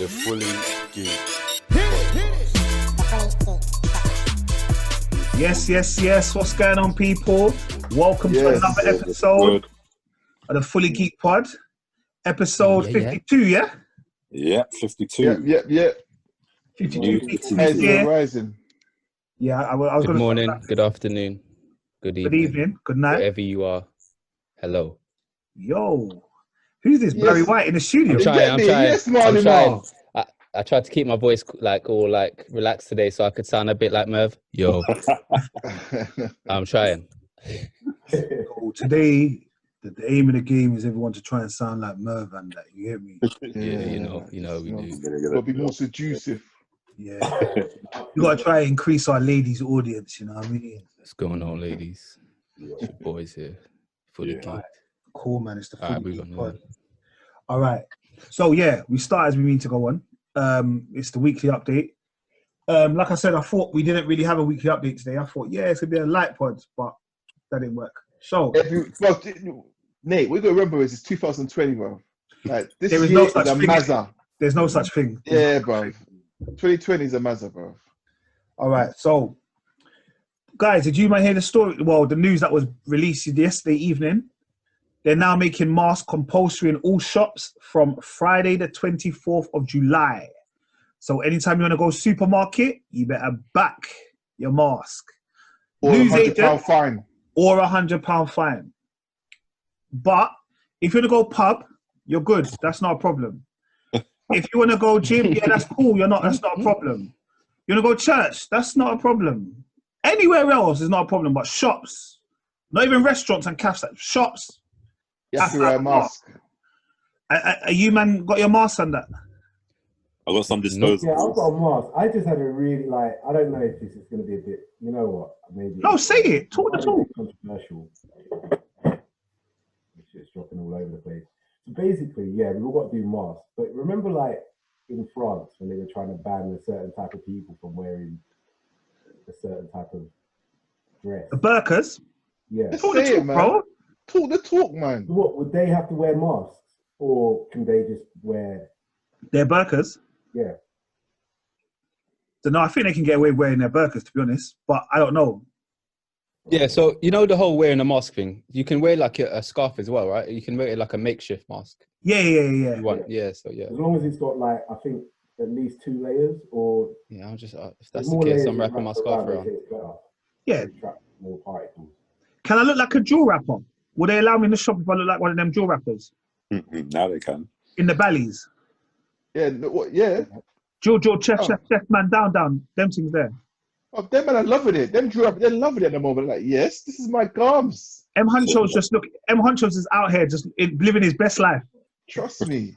The Fully Geek. Yes. What's going on, people? Welcome to another episode of the Fully Geek Pod. Episode 52, yeah? Yeah, 52. Yep. 52. We're rising. Yeah, I was Good morning, good afternoon, good evening, good night. wherever you are. Hello. Yo, who's this? Yes. Barry White in the studio? I'm trying. Yes, I'm trying. Marty. I tried to keep my voice all relaxed today, so I could sound a bit like Merv. Yo, I'm trying. So today, the aim of the game is everyone to try and sound like Merv and that. You hear me? Yeah, you know, we do. Gotta be more seductive. Yeah. You gotta try and increase our ladies' audience. You know what I mean? What's going on, ladies? It's your boys here, Fully Geek. Cool, man. It's the All right, Fully move Geek on. Pod. All right. So yeah, we start as we mean to go on. It's the weekly update. Like I said, I thought we didn't really have a weekly update today. I thought, it's gonna be a light pod, but that didn't work. So Nate, we gotta remember it's 2020, bro. Like this there is year no is such a thing. mazza. There's no such thing. Yeah, bro. 2020 is a mazza, bro. All right. So, guys, did you might hear the story? Well, the news that was released yesterday evening. They're now making masks compulsory in all shops from Friday the 24th of July. So anytime you want to go supermarket, you better back your mask. Or £100 fine. Or £100 fine. But if you want to go pub, you're good. That's not a problem. If you want to go gym, that's cool. That's not a problem. You want to go church, that's not a problem. Anywhere else is not a problem, but shops, not even restaurants and cafes, shops. You have to wear a mask. Are you, man, got your mask on that? I got some disposable. Yeah, I've got a mask. I just had a really, I don't know if this is going to be a bit, you know what, maybe. No, say it. Talk the talk. Controversial. It's dropping all over the place. So basically, we've all got to do masks. But remember, in France, when they were trying to ban a certain type of people from wearing a certain type of dress? The burqas? Yeah. Talk the talk, bro. Talk the talk, man. So what, would they have to wear masks? Or can they just wear... Their burqas? Yeah. So no, I think they can get away wearing their burqas, to be honest. But I don't know. Yeah, so you know the whole wearing a mask thing. You can wear a scarf as well, right? You can wear it like a makeshift mask. Yeah. You want, so. As long as it's got I think at least 2 layers, or I'm just if that's the case, I'm wrapping my scarf around. Yeah. Trap more particles. Can I look like a jaw wrapper? Will they allow me in the shop if I look like one of them jaw wrappers? Now they can. In the valleys? Yeah, what? Yeah. Jaw, chef, man, down, them things there. Oh, them men are loving it. Them drew up, they're loving it at the moment. Like, yes, this is my gums. M. Huncho's is out here just living his best life. Trust me.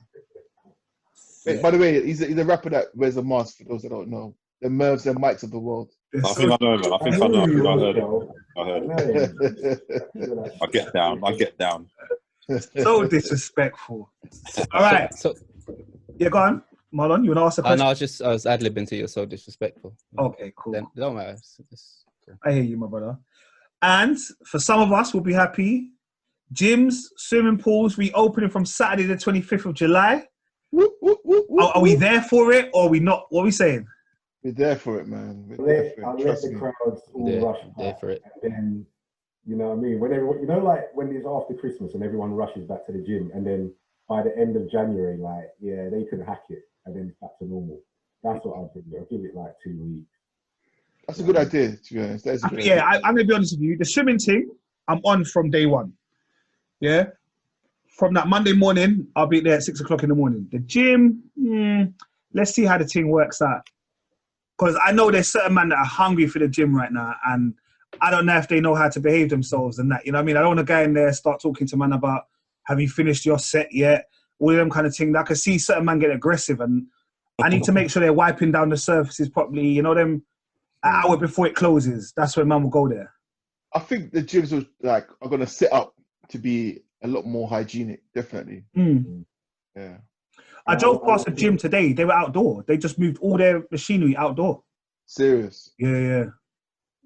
Wait, by the way, he's a rapper that wears a mask, for those that don't know. The Mervs and Mikes of the world. I think I know, man. I think I know. I heard it. I get down. So disrespectful. All right. So go on. Marlon, you want to ask a question? No, I was ad-libbing to you. So disrespectful. Okay, cool. Then, it don't matter. Cool. I hear you, my brother. And for some of us, we'll be happy. Gyms, swimming pools reopening from Saturday the 25th of July. Are we there for it or are we not? What are we saying? We're there for it, man. I'll let the crowds all rush back. There for it. And then, you know what I mean? When everyone, when it's after Christmas and everyone rushes back to the gym, and then by the end of January, they can hack it and then it's back to normal. That's what I'll do. I'll give it 2 weeks. That's a good idea, to be honest. I'm going to be honest with you. The swimming thing, I'm on from day one. Yeah? From that Monday morning, I'll be there at 6 o'clock in the morning. The gym, let's see how the thing works out. Because I know there's certain men that are hungry for the gym right now, and I don't know if they know how to behave themselves and that. You know what I mean? I don't want to go in there and start talking to man about, have you finished your set yet? All of them kind of things. I can see certain men get aggressive, and I need to make sure they're wiping down the surfaces properly. You know them, an hour before it closes. That's when man will go there. I think the gyms are going to set up to be a lot more hygienic, definitely. Yeah. I drove past a gym today. They were outdoor. They just moved all their machinery outdoor. Serious? Yeah.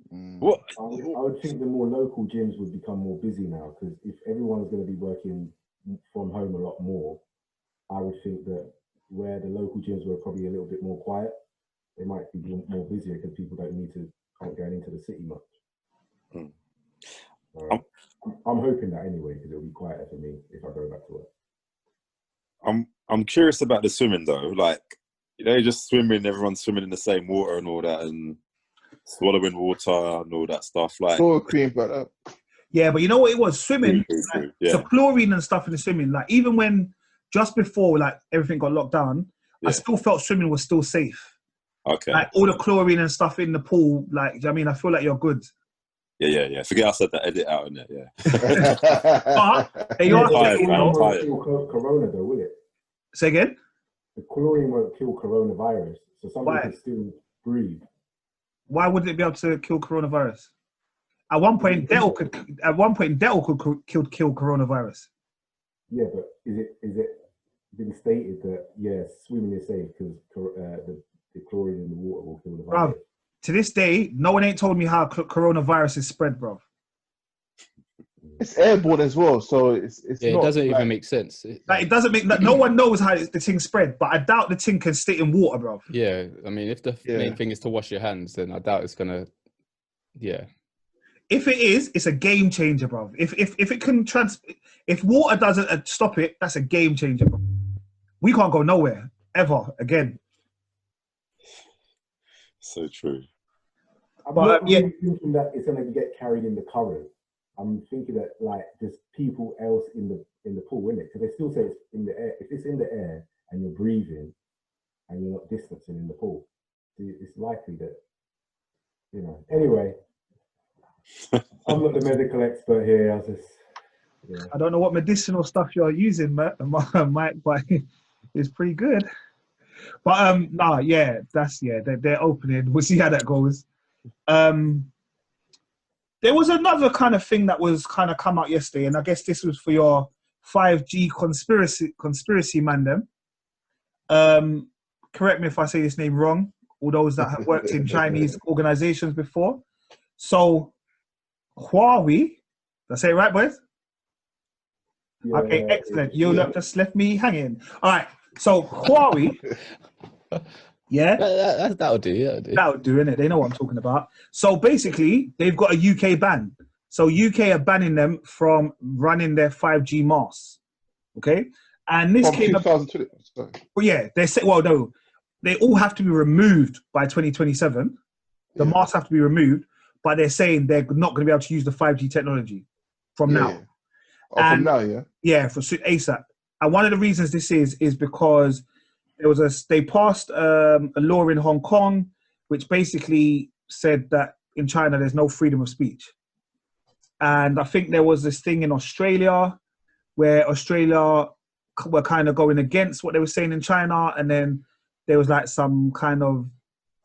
What? I would think the more local gyms would become more busy now, because if everyone's going to be working from home a lot more, I would think that where the local gyms were probably a little bit more quiet. They might be more busier because people can't get into the city much. Mm. I'm hoping that anyway, because it'll be quieter for me if I go back to work. I'm curious about the swimming though. Like, you know, just swimming, everyone's swimming in the same water and all that, and swallowing water and all that stuff. Like, Chloroquine, but Yeah, but you know what it was? Swimming, true. so chlorine and stuff in the swimming, like even when, just before like everything got locked down, I still felt swimming was still safe. Okay. Like all the chlorine and stuff in the pool, like, I mean, I feel like you're good. Yeah. Forget I said that, edit out in it, But they are tired, man, I'm Chlorine tired. won't kill corona though, will it? Say again? The chlorine won't kill coronavirus, so somebody Why? can still breathe. Why wouldn't it be able to kill coronavirus? At one point, Dettol could kill coronavirus. Yeah, but is it been stated that swimming is safe because the chlorine in the water will kill the virus? Bruv, to this day, no one ain't told me how coronavirus is spread, bro. it's airborne as well, so it's Yeah, not it doesn't like, even make sense. Like, it doesn't make no one knows how the thing spread, but I doubt the thing can stay in water, bro. Yeah, I mean, if the main thing is to wash your hands, then I doubt it's gonna. Yeah. If it is, it's a game changer, bro. If it can if water doesn't stop it, that's a game changer, bro. We can't go nowhere ever again. So true. I'm But, not really thinking that it's going to get carried in the current. I'm thinking that like there's people else in the pool, isn't it? Because they still say it's in the air. If it's in the air and you're breathing and you're not distancing in the pool, it's likely that, you know. Anyway, I'm not the medical expert here. I don't know what medicinal stuff you're using, Mike, but it's pretty good. But they're opening. We'll see how that goes. There was another kind of thing that was kind of come out yesterday, and I guess this was for your 5G conspiracy man them. Correct me if I say this name wrong, all those that have worked in Chinese organizations before. So Huawei, did I say it right, boys? Yeah, okay, excellent. You just left me hanging. All right, so Huawei, That'll do. That'll do, innit? They know what I'm talking about. So basically, they've got a UK ban. So UK are banning them from running their 5G masts. Okay, and this from came 2020. Well, yeah, they say. Well, no, they all have to be removed by 2027. The masts have to be removed, but they're saying they're not going to be able to use the 5G technology from now. Yeah. Oh, from now, yeah. Yeah, for ASAP. And one of the reasons this is because they passed a law in Hong Kong, which basically said that in China there's no freedom of speech. And I think there was this thing in Australia where Australia were kind of going against what they were saying in China, and then there was like some kind of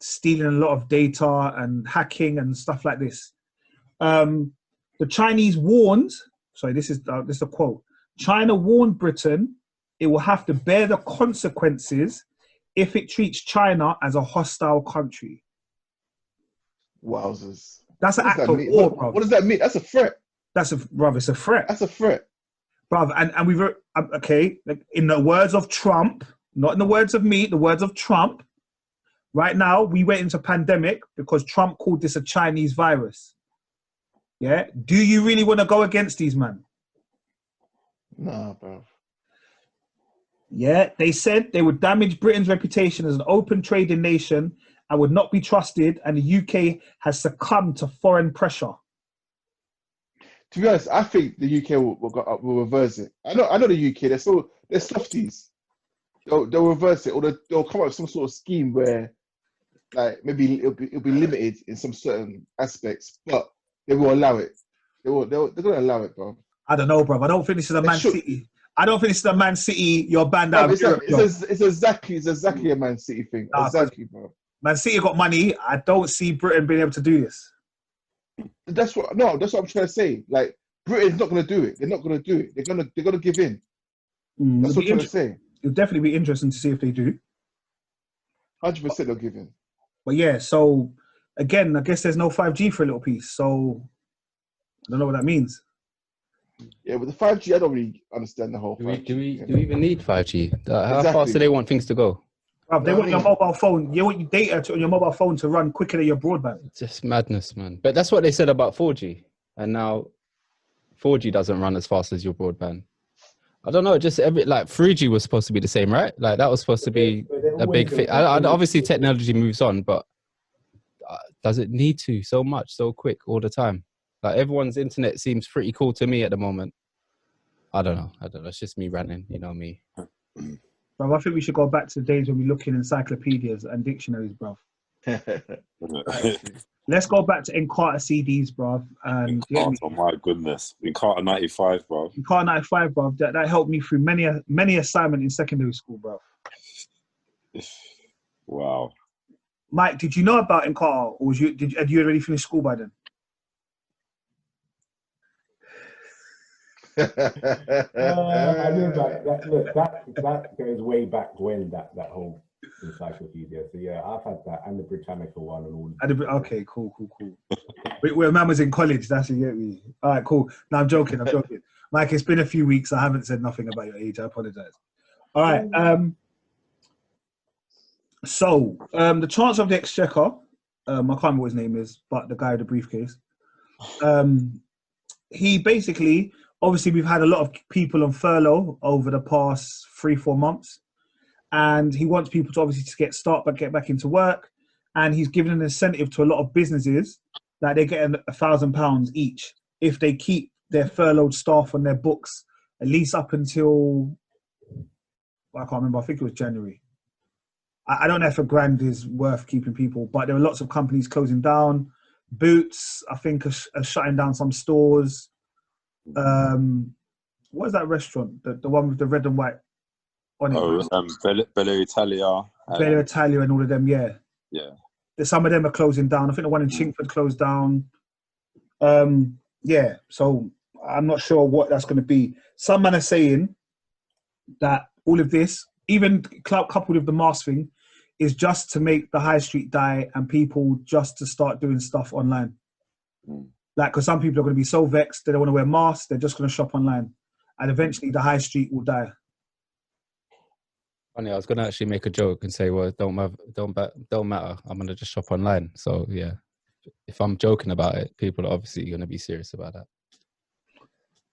stealing a lot of data and hacking and stuff like this. The Chinese warned, this is a quote, China warned Britain it will have to bear the consequences if it treats China as a hostile country. Wowzers. That's an act of war, bro. What does that mean? That's a threat. It's a threat. That's a threat. Bruv, and we've, okay, in the words of Trump, not in the words of me, the words of Trump, right now we went into pandemic because Trump called this a Chinese virus. Yeah? Do you really want to go against these, man? Nah, bro. Yeah, they said they would damage Britain's reputation as an open trading nation and would not be trusted, and the UK has succumbed to foreign pressure. To be honest, I think the UK will reverse it. I know the UK. They're softies. They'll reverse it, or they'll come up with some sort of scheme where, like, maybe it'll be limited in some certain aspects, but they will allow it. They're gonna allow it, bro. I don't know, bro. I don't think this is a Man City. I don't think this is a Man City. You're banned out. It's exactly a Man City thing. Exactly, bro. Man City got money. I don't see Britain being able to do this. That's what I'm trying to say. Like, Britain's not going to do it. They're not going to do it. They're gonna give in. That's what I'm trying to say. It'll definitely be interesting to see if they do. 100% they'll give in. But yeah, so again, I guess there's no 5G for a little piece. So I don't know what that means. Yeah, with the 5G, I don't really understand the whole Do we 5G. even need 5G? How fast Exactly. do they want things to go? Bruv, they No, want I your mean- mobile phone. You want your data on your mobile phone to run quicker than your broadband. It's just madness, man. But that's what they said about 4G, and now 4G doesn't run as fast as your broadband. I don't know. Just 3G was supposed to be the same, right? Like that was supposed to be But they're a big always thing. gonna- Obviously, technology moves on, but does it need to so much, so quick, all the time? Like everyone's internet seems pretty cool to me at the moment. I don't know. It's just me ranting. You know me. Bruv, I think we should go back to the days when we look in encyclopedias and dictionaries, bruv. Let's go back to Encarta CDs, bruv. And Oh my goodness. In Carter 95, bro. Encarta 95, bruv. That helped me through many assignment in secondary school, bruv. Wow. Mike, did you know about Encarta, or had you already finished school by then? I knew about that. Look, that goes way back when that whole encyclopedia. So yeah, I've had that and the Britannica one and all. Okay, cool. When man was in college, that's it. Get me. All right, cool. No, I'm joking. Mike, it's been a few weeks. I haven't said nothing about your age. I apologize. All right. So the Chancellor of the Exchequer, I can't remember what his name is, but the guy with the briefcase. He basically, obviously, we've had a lot of people on furlough over the past 3-4 months, and he wants people to obviously get back into work. And he's given an incentive to a lot of businesses that they're getting £1,000 each if they keep their furloughed staff on their books at least up until, I can't remember. I think it was January. I don't know if £1,000 is worth keeping people, but there are lots of companies closing down. Boots, I think, are shutting down some stores. What is that restaurant? The one with the red and white on it? Bella Italia. Bella Italia and all of them, yeah. Yeah. Some of them are closing down. I think the one in Chingford closed down. Yeah, so I'm not sure what that's going to be. Some men are saying that all of this, even coupled with the mask thing, is just to make the high street die and people just to start doing stuff online. Like, because some people are going to be so vexed, they don't want to wear masks, they're just going to shop online. And eventually the high street will die. Funny, I was going to actually make a joke and say, well, don't matter. I'm going to just shop online. So, yeah, if I'm joking about it, people are obviously going to be serious about that.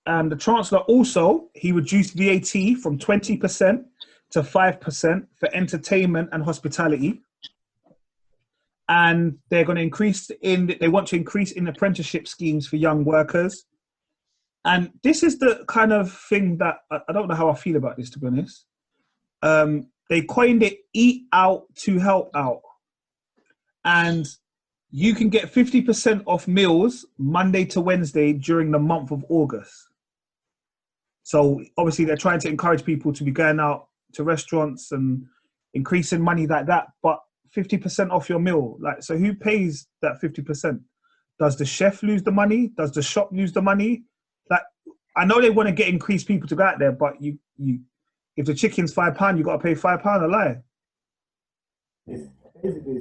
And the Chancellor also, he reduced VAT from 20% to 5% for entertainment and hospitality. And they're going to they want to increase in apprenticeship schemes for young workers. And this is the kind of thing that, I don't know how I feel about this, to be honest. They coined it Eat Out to Help Out. And you can get 50% off meals Monday to Wednesday during the month of August. So obviously they're trying to encourage people to be going out to restaurants and increasing money like that, but 50% off your meal. Like, so who pays that 50%? Does the chef lose the money? Does the shop lose the money? Like, I know they want to get increased people to go out there, but you if the chicken's £5, you got to pay £5 a lie. It's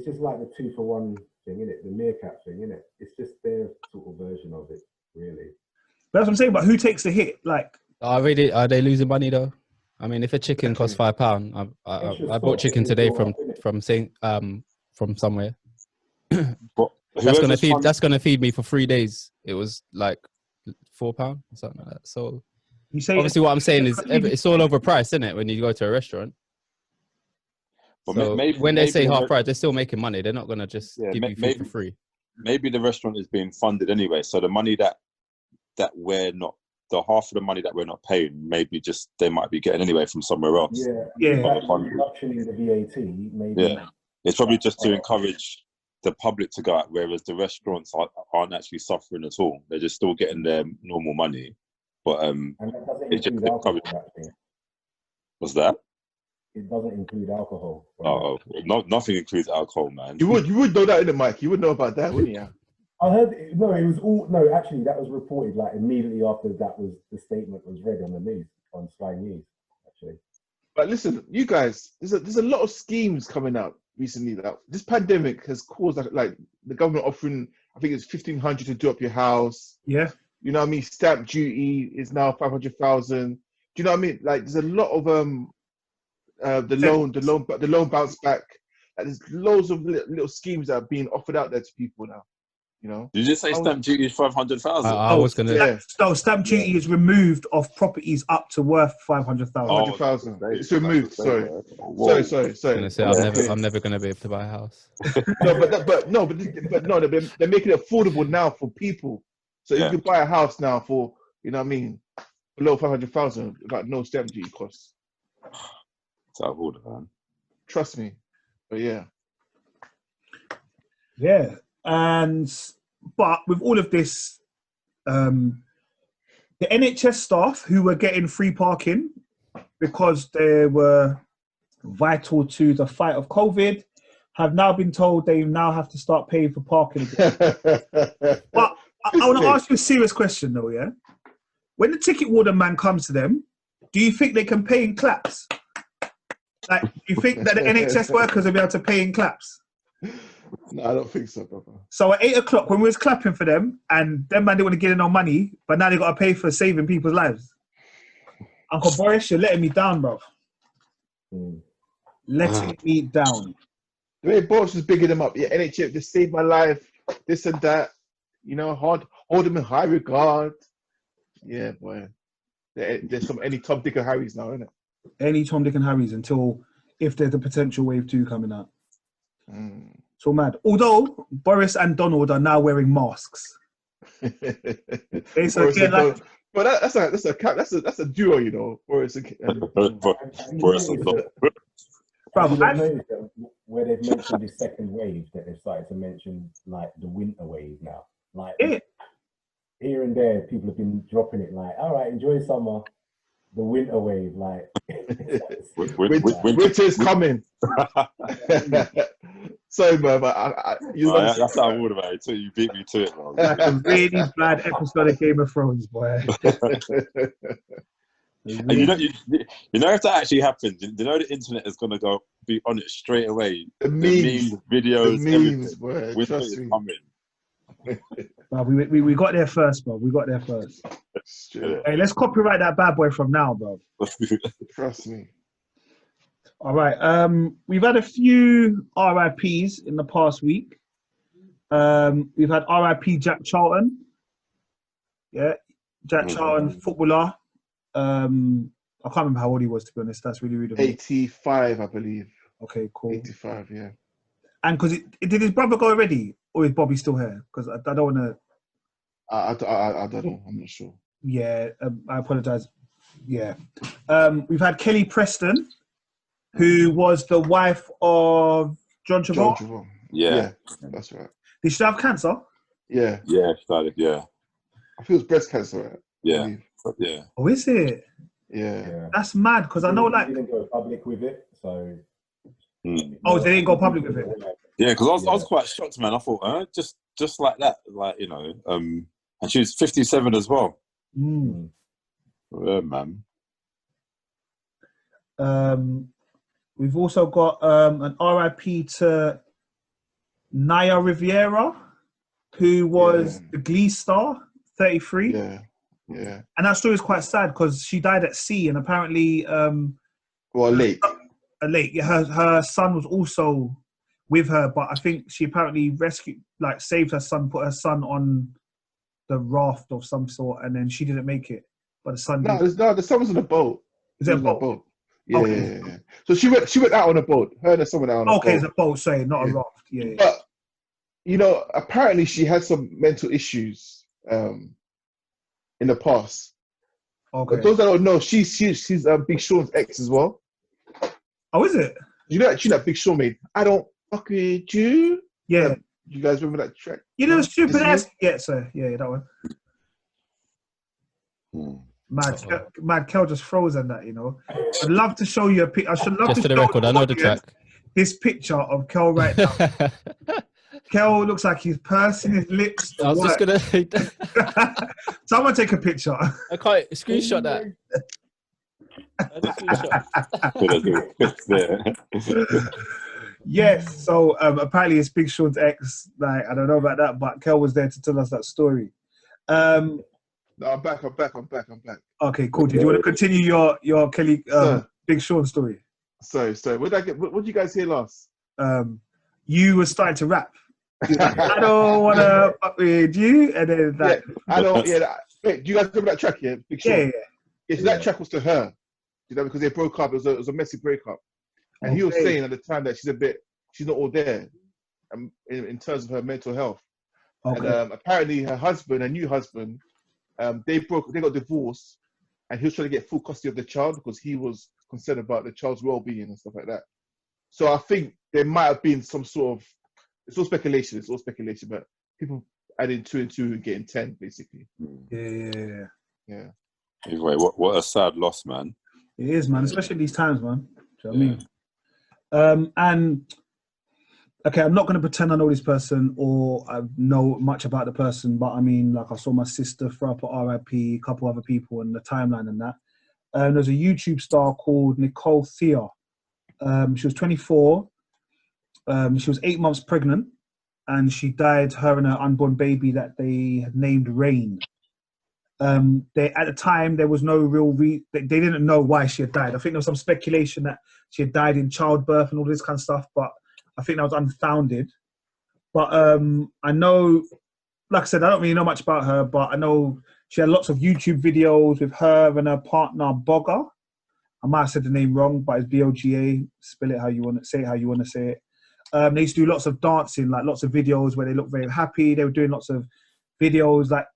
just like the 2-for-1 thing, isn't it? The meerkat thing, isn't it? It's just their sort of version of it, really. That's what I'm saying, but who takes the hit? Like, are they losing money though? I mean, if a chicken costs £5, I bought chicken today from somewhere. But that's gonna feed me for 3 days. It was like £4 or something like that. So you say, obviously, what I'm saying is it's all overpriced, isn't it? When you go to a restaurant. But So when they say half price, they're still making money. They're not gonna just give you food for free. Maybe the restaurant is being funded anyway, so the money that we're not, the half of the money that we're not paying, maybe just they might be getting anyway from somewhere else. Yeah. Reduction in the VAT, maybe. Yeah, it's probably just to encourage the public to go out, whereas the restaurants aren't actually suffering at all. They're just still getting their normal money. But and that doesn't it's just include alcohol. What's that? It doesn't include alcohol. Oh, nothing includes alcohol, man. You would know that, innit, Mike? You would know about that, wouldn't you? I heard it was all actually that was reported like immediately after the statement was read on the news on Sky News actually. But listen, you guys, there's a lot of schemes coming out recently. That this pandemic has caused like the government offering, I think it's $1,500 to do up your house. Yeah. You know what I mean? Stamp duty is now 500,000. Do you know what I mean? Like, there's a lot of the loan bounce back. Like, there's loads of little schemes that are being offered out there to people now. You know? Did you just say stamp duty is 500,000? I was gonna. Yeah. No, stamp duty is removed of properties up to worth 500,000. 500,000. It's removed. Sorry. gonna say Okay. I'm never gonna be able to buy a house. No, they're making it affordable now for people. So you can buy a house now for, you know what I mean, below 500,000, like no stamp duty costs. It's out of order, man. Trust me. But yeah. Yeah, but with all of this, the NHS staff who were getting free parking because they were vital to the fight of COVID have now been told they now have to start paying for parking again. But I want to ask you a serious question though, yeah? When the ticket warden man comes to them, do you think they can pay in claps? Like, do you think that the NHS workers will be able to pay in claps? No, I don't think so, brother. So at 8 o'clock, when we was clapping for them, and them man didn't want to get in no money, but now they got to pay for saving people's lives. Uncle Boris, you're letting me down, bro. Letting me down. The way Boris was bigging them up, yeah, NHS just saved my life, this and that. You know, hold them in high regard. Yeah, boy. There's any Tom, Dick, and Harry's now, isn't it? Any Tom, Dick, and Harry's if there's a potential wave 2 coming out. So mad. Although Boris and Donald are now wearing masks. But that's a duo, you know. Boris and Boris and Donald. Where they've mentioned this second wave, that they've started to mention like the winter wave now. Like here and there, people have been dropping it like, all right, enjoy summer. The winter wave, like winter's coming. Sorry, man, but that's how I would about it too. You beat me to it, man. That's a really bad episode of Game of Thrones, boy. And you know if that actually happens, you know the internet is gonna be on it straight away. The memes, videos, memes, boy. Winter is coming. Bro, we got there first, bro. We got there first. Hey, let's copyright that bad boy from now, bro. Trust me. All right. We've had a few RIPs in the past week. We've had RIP Jack Charlton. Yeah, Jack Charlton, footballer. I can't remember how old he was, to be honest. That's really rude of me. 85, I believe. Okay, cool. 85, yeah. And because did his brother go already, or is Bobby still here? Because I don't want to. I don't know. I'm not sure. Yeah, I apologize. Yeah, we've had Kelly Preston, who was the wife of John Travolta. Yeah, that's right. Did she have cancer? Yeah. Yeah, she started. Yeah. I feel it's breast cancer, right? Yeah. Yeah. Oh, is it? Yeah. That's mad because I know, like, they didn't go public with it, so. Oh, they didn't go public with it. Yeah, because I was quite shocked, man. I thought, just like that, like, you know, and she was 57 as well. Yeah, man. We've also got an RIP to Naya Riviera, who was the Glee star, 33. Yeah. And that story is quite sad because she died at sea, and apparently, late. Yeah, her son was also with her, but I think she apparently saved her son, put her son on the raft of some sort, and then she didn't make it. But the son. The son was on a boat. Is it a boat? Yeah, okay. Yeah. So she went out on a boat. Her and her son went out on a boat. Okay, it's a boat, sorry, not a raft. Yeah. But you know, apparently she had some mental issues in the past. Okay. But those that don't know, she's Big Sean's ex as well. Oh, is it? You know that Big Sean made I Don't Fuck With You? Yeah. You guys remember that track? You know, stupid ass. Yeah, sir. Yeah, that one. Mad Kel just froze on that, you know. I'd love to show you a picture. I should love just to for the show record, I know the track. This picture of Kel right now. Kel looks like he's pursing his lips. I was just gonna. Someone take a picture. I can't screenshot that. Yes, so apparently it's Big Sean's ex. Like, I don't know about that, but Kel was there to tell us that story. No, I'm back. Okay, cool. Did you want to continue your Kelly Big Sean story? So what did you guys hear last? You were starting to rap. You were like, I don't wanna fuck with you, and then that. Yeah, I don't. Yeah, wait, do you guys remember that track? Yeah, Big Sean. Yeah. Yeah, so that track was to her. You know, because they broke up. It was a messy breakup, and he was saying at the time that she's not all there, in terms of her mental health. Okay. And apparently, her new husband, they got divorced, and he was trying to get full custody of the child because he was concerned about the child's well-being and stuff like that. So I think there might have been some sort of, it's all speculation, but people adding 2 and 2 and getting 10, basically. Yeah. Anyway, what a sad loss, man. It is, man, especially these times, man. Do you know what I mean? And okay, I'm not going to pretend I know this person or I know much about the person, but I mean, like I saw my sister throw up at RIP, a couple other people in the timeline and that. There's a YouTube star called Nicole Thea. She was 24. She was 8 months pregnant, and she died. Her and her unborn baby that they had named Rain. At the time there was no real they didn't know why she had died. I think there was some speculation that she had died in childbirth and all this kind of stuff, but I think that was unfounded. But I know, like I said, I don't really know much about her, but I know she had lots of YouTube videos with her and her partner Bogga. I might have said the name wrong, but it's Boga. Spell it how you want to say it, how you want to say it. They used to do lots of dancing, like lots of videos where they look very happy. They were doing lots of videos, like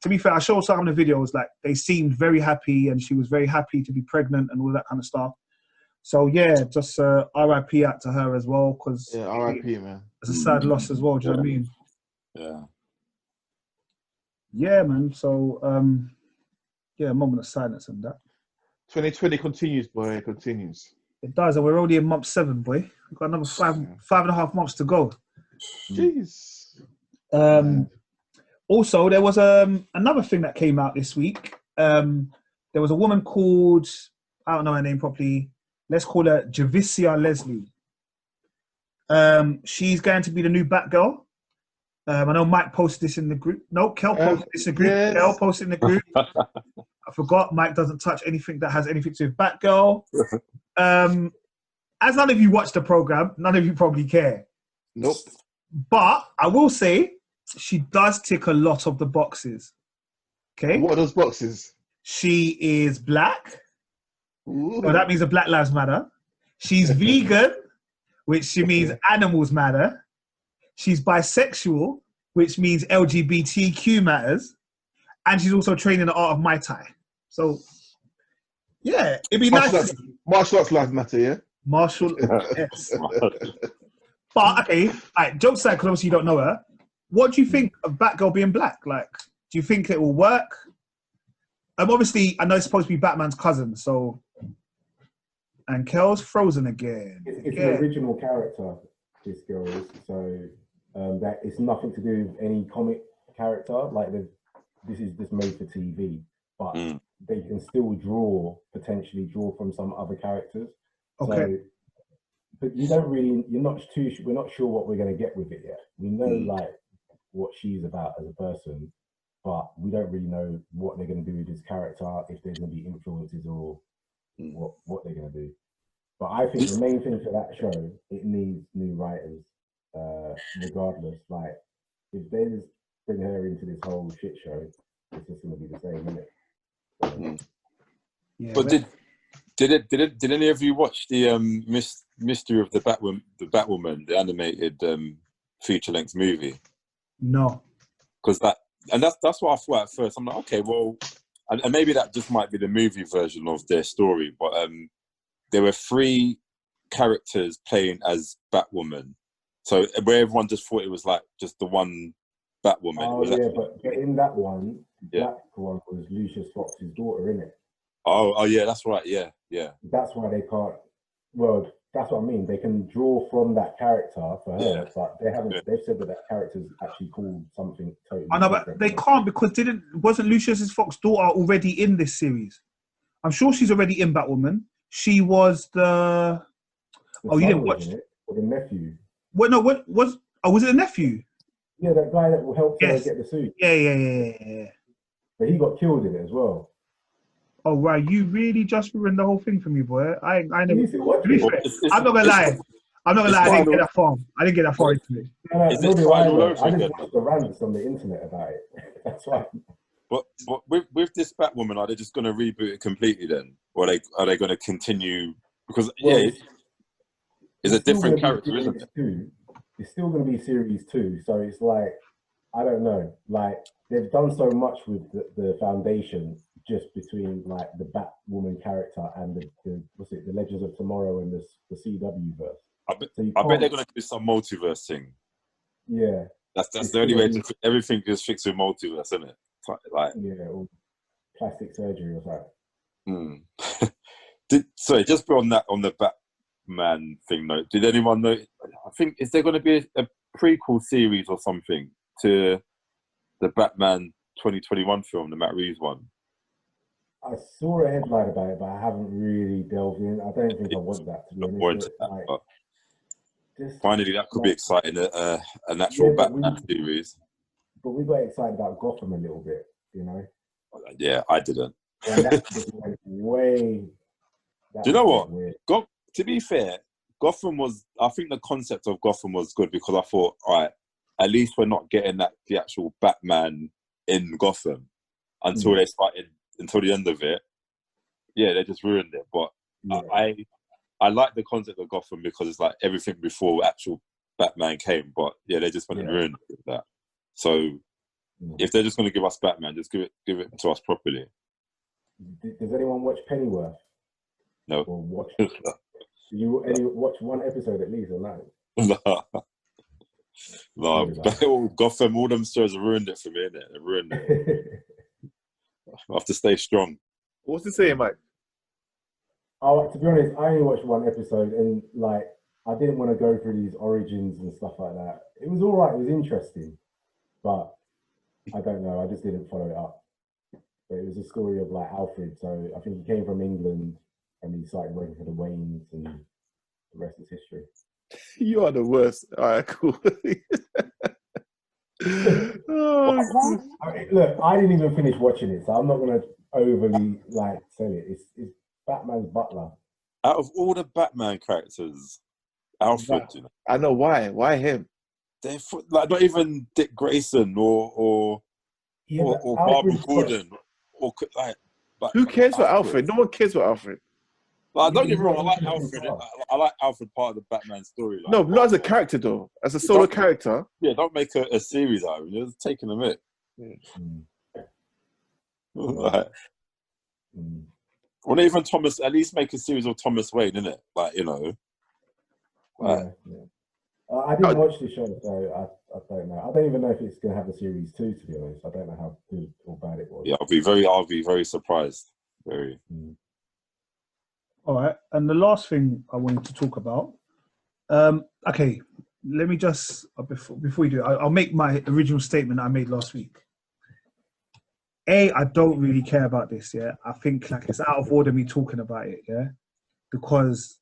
to be fair, I showed some of the videos, like they seemed very happy, and she was very happy to be pregnant and all that kind of stuff. So yeah, just RIP out to her as well, because RIP, man. It's a sad loss as well. Do you know what I mean? Yeah. Yeah, man. So a moment of silence and that. 2020 continues, boy. It continues. It does, and we're already in month 7, boy. We've got another 5.5 months to go. Jeez. Also, there was another thing that came out this week. There was a woman called, I don't know her name properly. Let's call her Javicia Leslie. She's going to be the new Batgirl. I know Mike posted this in the group. No, Kel posted this in the group. Yes. Kel posted in the group. I forgot Mike doesn't touch anything that has anything to do with Batgirl. As none of you watch the program, none of you probably care. Nope. But I will say, she does tick a lot of the boxes. Okay. What are those boxes? She is black. Ooh. So that means the Black Lives Matter. She's vegan, which means animals matter. She's bisexual, which means LGBTQ matters. And she's also training the art of Muay Thai. So, yeah, it'd be nice. Martial arts lives matter, yeah? Martial arts. But, okay, all right, jokes aside, because obviously you don't know her. What do you think of Batgirl being black? Like, do you think it will work? Obviously, I know it's supposed to be Batman's cousin, so... And Kel's frozen again. It's an original character, this girl is. So that it's nothing to do with any comic character. Like, this is just made for TV. But they can still potentially draw from some other characters. Okay. So, but we're not sure what we're going to get with it yet. We know, like, what she's about as a person, but we don't really know what they're going to do with this character, if there's going to be influences or what they're going to do. But I think the main thing for that show, it needs new writers, regardless. Like, if they just bring her into this whole shit show, it's just going to be the same, isn't it? Yeah, but did any of you watch the Mystery of the Batwoman, the animated feature-length movie? No. Because that's what I thought at first. I'm like, okay, well, and maybe that just might be the movie version of their story, but there were 3 characters playing as Batwoman. So where everyone just thought it was like just the one Batwoman. Oh, yeah, but in that one, Black one was Lucius Fox's daughter, innit? Oh, yeah, that's right, yeah. That's why they can't, well, that's what I mean. They can draw from that character for her, but they haven't. Yeah. They've said that character's actually called something totally I know, but they can't because wasn't Lucius Fox's daughter already in this series? I'm sure she's already in Batwoman. She was the you didn't watch it? Or the nephew? What? No, what was? Oh, was it a nephew? Yeah, that guy that helped her get the suit. Yeah. But he got killed in it as well. Oh wow, you really just ruined the whole thing for me, boy. I You never. need to watch To be it. Well, fair, I'm not gonna lie. I'm not gonna it's lie. I didn't fine. get that far. I didn't get that far into it. No, Is nor it do fine I, all though. over I just again? watched the rants on the internet about it. That's why. But with this Batwoman, are they just going to reboot it completely then, or are they going to continue? Because Well, it's a still gonna different be character, isn't series it? 2. It's still going to be series 2. So it's like, I don't know. Like, they've done so much with the foundation just between like the Batwoman character and the Legends of Tomorrow and the CW verse. I bet, So you I bet can't. they're going to do some multiverse thing. Yeah. That's It's the only gonna way be- to everything is fixed with multiverse, isn't it? Like, Yeah, or plastic surgery or something. sorry, just on the Batman thing note, did anyone know? I think is there going to be a prequel series or something to the Batman 2021 film, the Matt Reeves one? I saw a headline about it, but I haven't really delved in. I don't think I want that, to be Not more honest. into that, Like, but just finally, that could be like, exciting. An actual yeah, Batman series. but we got excited about Gotham a little bit, you know. Yeah, I didn't. And that just went way. That Do you know just what? went To be fair, Gotham was. I think the concept of Gotham was good because I thought, all right, at least we're not getting the actual Batman in Gotham until they started until the end of it. Yeah, they just ruined it. But yeah. I like the concept of Gotham because it's like everything before actual Batman came. But yeah, they just went and ruined it with that. So if they're just going to give us Batman, just give it to us properly. Does anyone watch Pennyworth? No. Or watch? Do you watch one episode at least or no? No, Gotham, all them shows have ruined it for me, innit? They ruined it. I have to stay strong. What's it saying, Mike? Oh, to be honest, I only watched one episode and like I didn't want to go through these origins and stuff like that. It was all right, it was interesting, but I don't know, I just didn't follow it up. But it was a story of like Alfred, so I think he came from England and he started working for the Waynes and the rest is history. You are the worst. All right, cool. Oh, Look, I didn't even finish watching it, so I'm not going to overly like sell it. It's Batman's butler. Out of all the Batman characters, Alfred, you know, I know why. Why him? they're like not even Dick Grayson or Barbara Gordon or like who cares for Alfred? No one cares for Alfred. Like, don't get me wrong, I like Alfred. I like Alfred part of the Batman story. Like, no, not as a character though. As a solo character. Yeah, don't make a series out of it. You're just taking a mick. Like, well, even Thomas, at least make a series of Thomas Wayne, innit? Like, you know. Like, I didn't watch the show, so I don't know. I don't even know if it's going to have a series 2, to be honest. I don't know how good or bad it was. Yeah, I'll be very surprised. Very. All right, and the last thing I wanted to talk about. Okay, let me just before we do, I'll make my original statement I made last week. I don't really care about this. Yeah, I think like it's out of order me talking about it. Yeah, because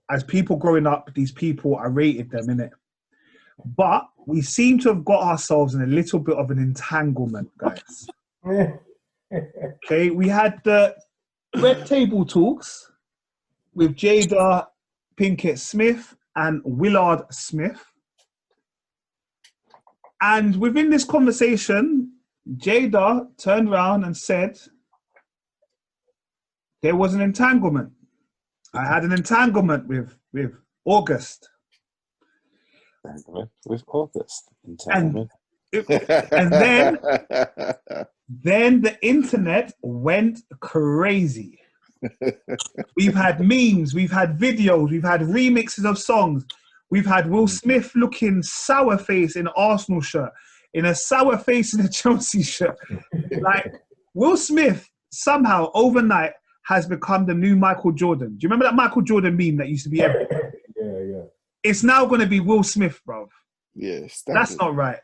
as people growing up, these people I rated them in it, but we seem to have got ourselves in a little bit of an entanglement, guys. Okay, we had the Red Table Talks with Jada Pinkett Smith and Willard Smith. And within this conversation, Jada turned around and said, there was an entanglement. I had an entanglement with August. With August. And then the internet went crazy. We've had memes, we've had videos, we've had remixes of songs. We've had Will Smith looking sour face in an Arsenal shirt, in a sour face in a Chelsea shirt. Like, Will Smith somehow overnight has become the new Michael Jordan. Do you remember that Michael Jordan meme that used to be everywhere? Yeah. It's now going to be Will Smith, bro. Yeah, that's not right.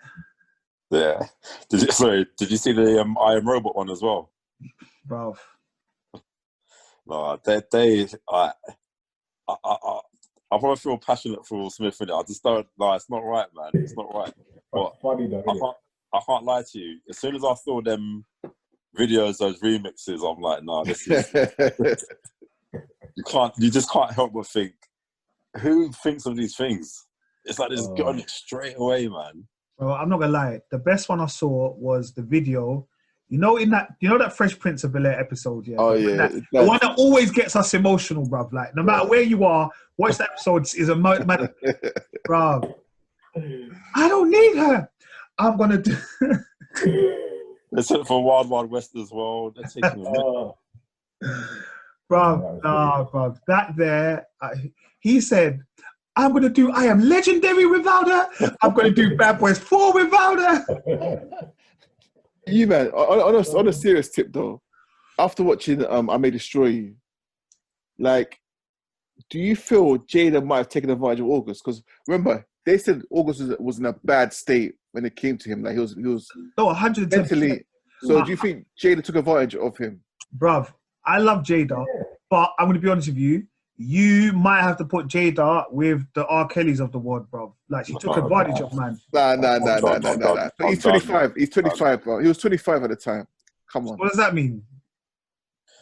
Yeah. Did you see the I Am Robot one as well? Bro. No, I probably feel passionate for Will Smith in it. I just don't. No, it's not right, man. It's not right. But funny though. I can't lie to you. As soon as I saw them videos, those remixes, I'm like, nah, this is you just can't help but think, who thinks of these things? It's like they just get on it straight away, man. Well, I'm not gonna lie. The best one I saw was the video. You know that Fresh Prince of Bel-Air episode, yeah. Oh yeah, The one that always gets us emotional, bruv. Like no matter where you are, watch the episode is a man, bruv. I don't need her. I'm gonna do. They sent it for Wild Wild West as well. They're taking a minute. Bruv. That there, he said, I'm going to do I Am Legendary without her. I'm going to do Bad Boys 4 without her. You, man, on a serious tip, though, after watching I May Destroy You, like, do you feel Jada might have taken advantage of August? Because remember, they said August was in a bad state when it came to him. Like, he was 110%. mentally. So do you think Jada took advantage of him? Bruv, I love Jada, but I'm going to be honest with you. You might have to put Jada with the R. Kellys of the world, bruv. Like, she took advantage of, man. Nah. But he's 25. He's 25, bro. He was 25 at the time. Come on. What does that mean?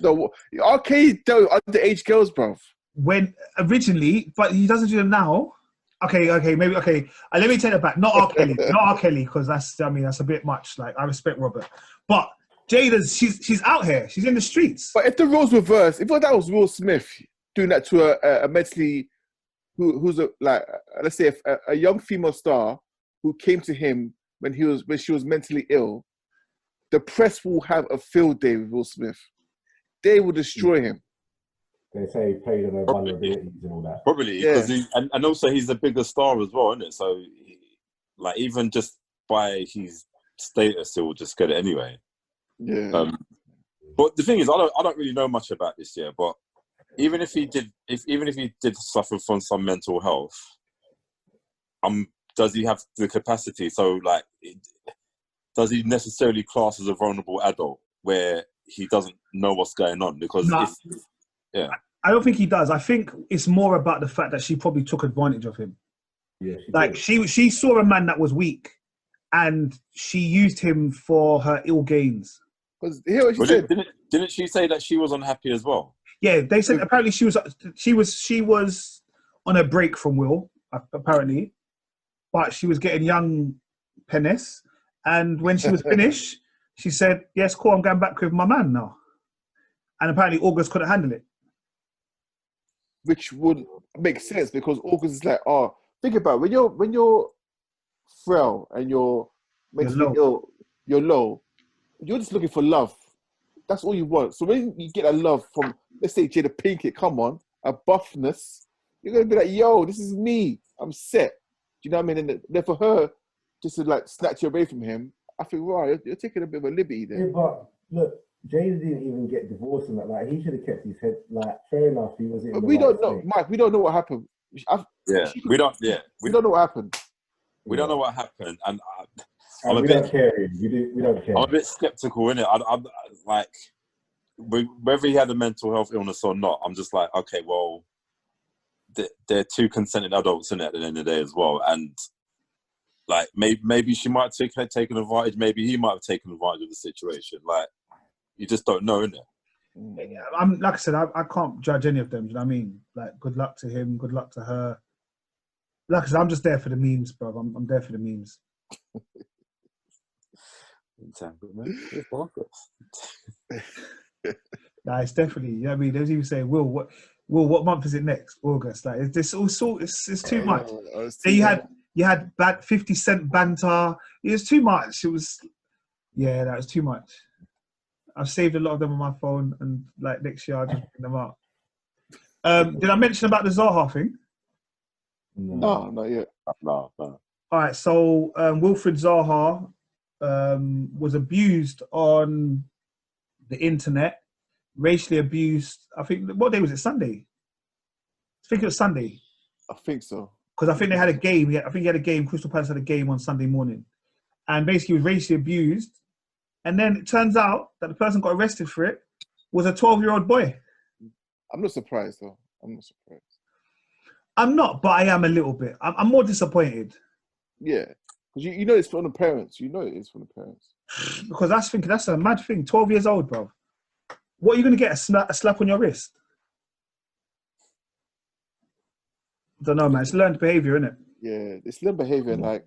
No, R. Kelly dealt with underage girls, bruv. When originally, but he doesn't do them now. Okay. Let me take it back. Not R. Kelly, because that's a bit much. Like, I respect Robert, but Jada's she's out here. She's in the streets. But if the roles reversed, if that was Will Smith doing that to a mentally, who's let's say a young female star who came to him when she was mentally ill, the press will have a field day with Will Smith. They will destroy him. They say he played on their vulnerabilities and all that. Probably, because and also he's a bigger star as well, isn't it? So, like, even just by his status, he will just get it anyway. Yeah. But the thing is, I don't really know much about this year. But even if he did suffer from some mental health, does he have the capacity? So, like, does he necessarily class as a vulnerable adult where he doesn't know what's going on? Because I don't think he does. I think it's more about the fact that she probably took advantage of him. Yeah, she saw a man that was weak, and she used him for her ill gains. Because hear what she said. Didn't she say that she was unhappy as well? Yeah, they said apparently she was on a break from Will, apparently, but she was getting young penis, and when she was finished, she said, "Yes, cool, I'm going back with my man now." And apparently August couldn't handle it. Which would make sense because August is like, think about it, when you're frail and you're mentally ill, you're low, you're just looking for love. That's all you want. So when you get a love from, let's say, Jada Pinkett, come on, a buffness, you're going to be like, yo, this is me. I'm set. Do you know what I mean? And then for her, just to like snatch you away from him, I think, wow, you're taking a bit of a liberty there. Yeah, but look, Jada didn't even get divorced and that. Like, he should have kept his head. Like, fair enough, he was in. But we don't know, Mike. We don't know what happened. We don't know what happened. We don't know what happened, and we don't care. We don't care. I'm a bit skeptical, innit? I'm like, whether he had a mental health illness or not, I'm just like, okay, well, they're two consenting adults, innit, at the end of the day as well, and like maybe she might have taken advantage, maybe he might have taken advantage of the situation. Like, you just don't know, innit? I'm like I said, I can't judge any of them. Do you know what I mean? Like, good luck to him, good luck to her. Like I said, I'm just there for the memes, bro. I'm there for the memes. Entanglement. Nah, it's definitely. You know what I mean? There's even saying, Will, what month is it next? August. Like, it's too much. Then you had 50 Cent banter. It was too much. That was too much. I've saved a lot of them on my phone, and like next year I'll just bring them out. Did I mention about the Zaha thing? No, not yet. No. All right, so Wilfred Zaha was abused on the internet, racially abused. I think, what day was it? Sunday? I think it was Sunday. I think so. Because I think they had a game. I think he had a game. Crystal Palace had a game on Sunday morning. And basically he was racially abused. And then it turns out that the person got arrested for it was a 12-year-old boy. I'm not surprised, though. I'm not surprised. I'm not, but I am a little bit. I'm more disappointed. Yeah. Because you know it's from the parents. You know it is from the parents. Because that's a mad thing. 12 years old, bro. What are you going to get? A slap on your wrist? I don't know, man. It's learned behavior, isn't it? Yeah, it's learned behavior, like,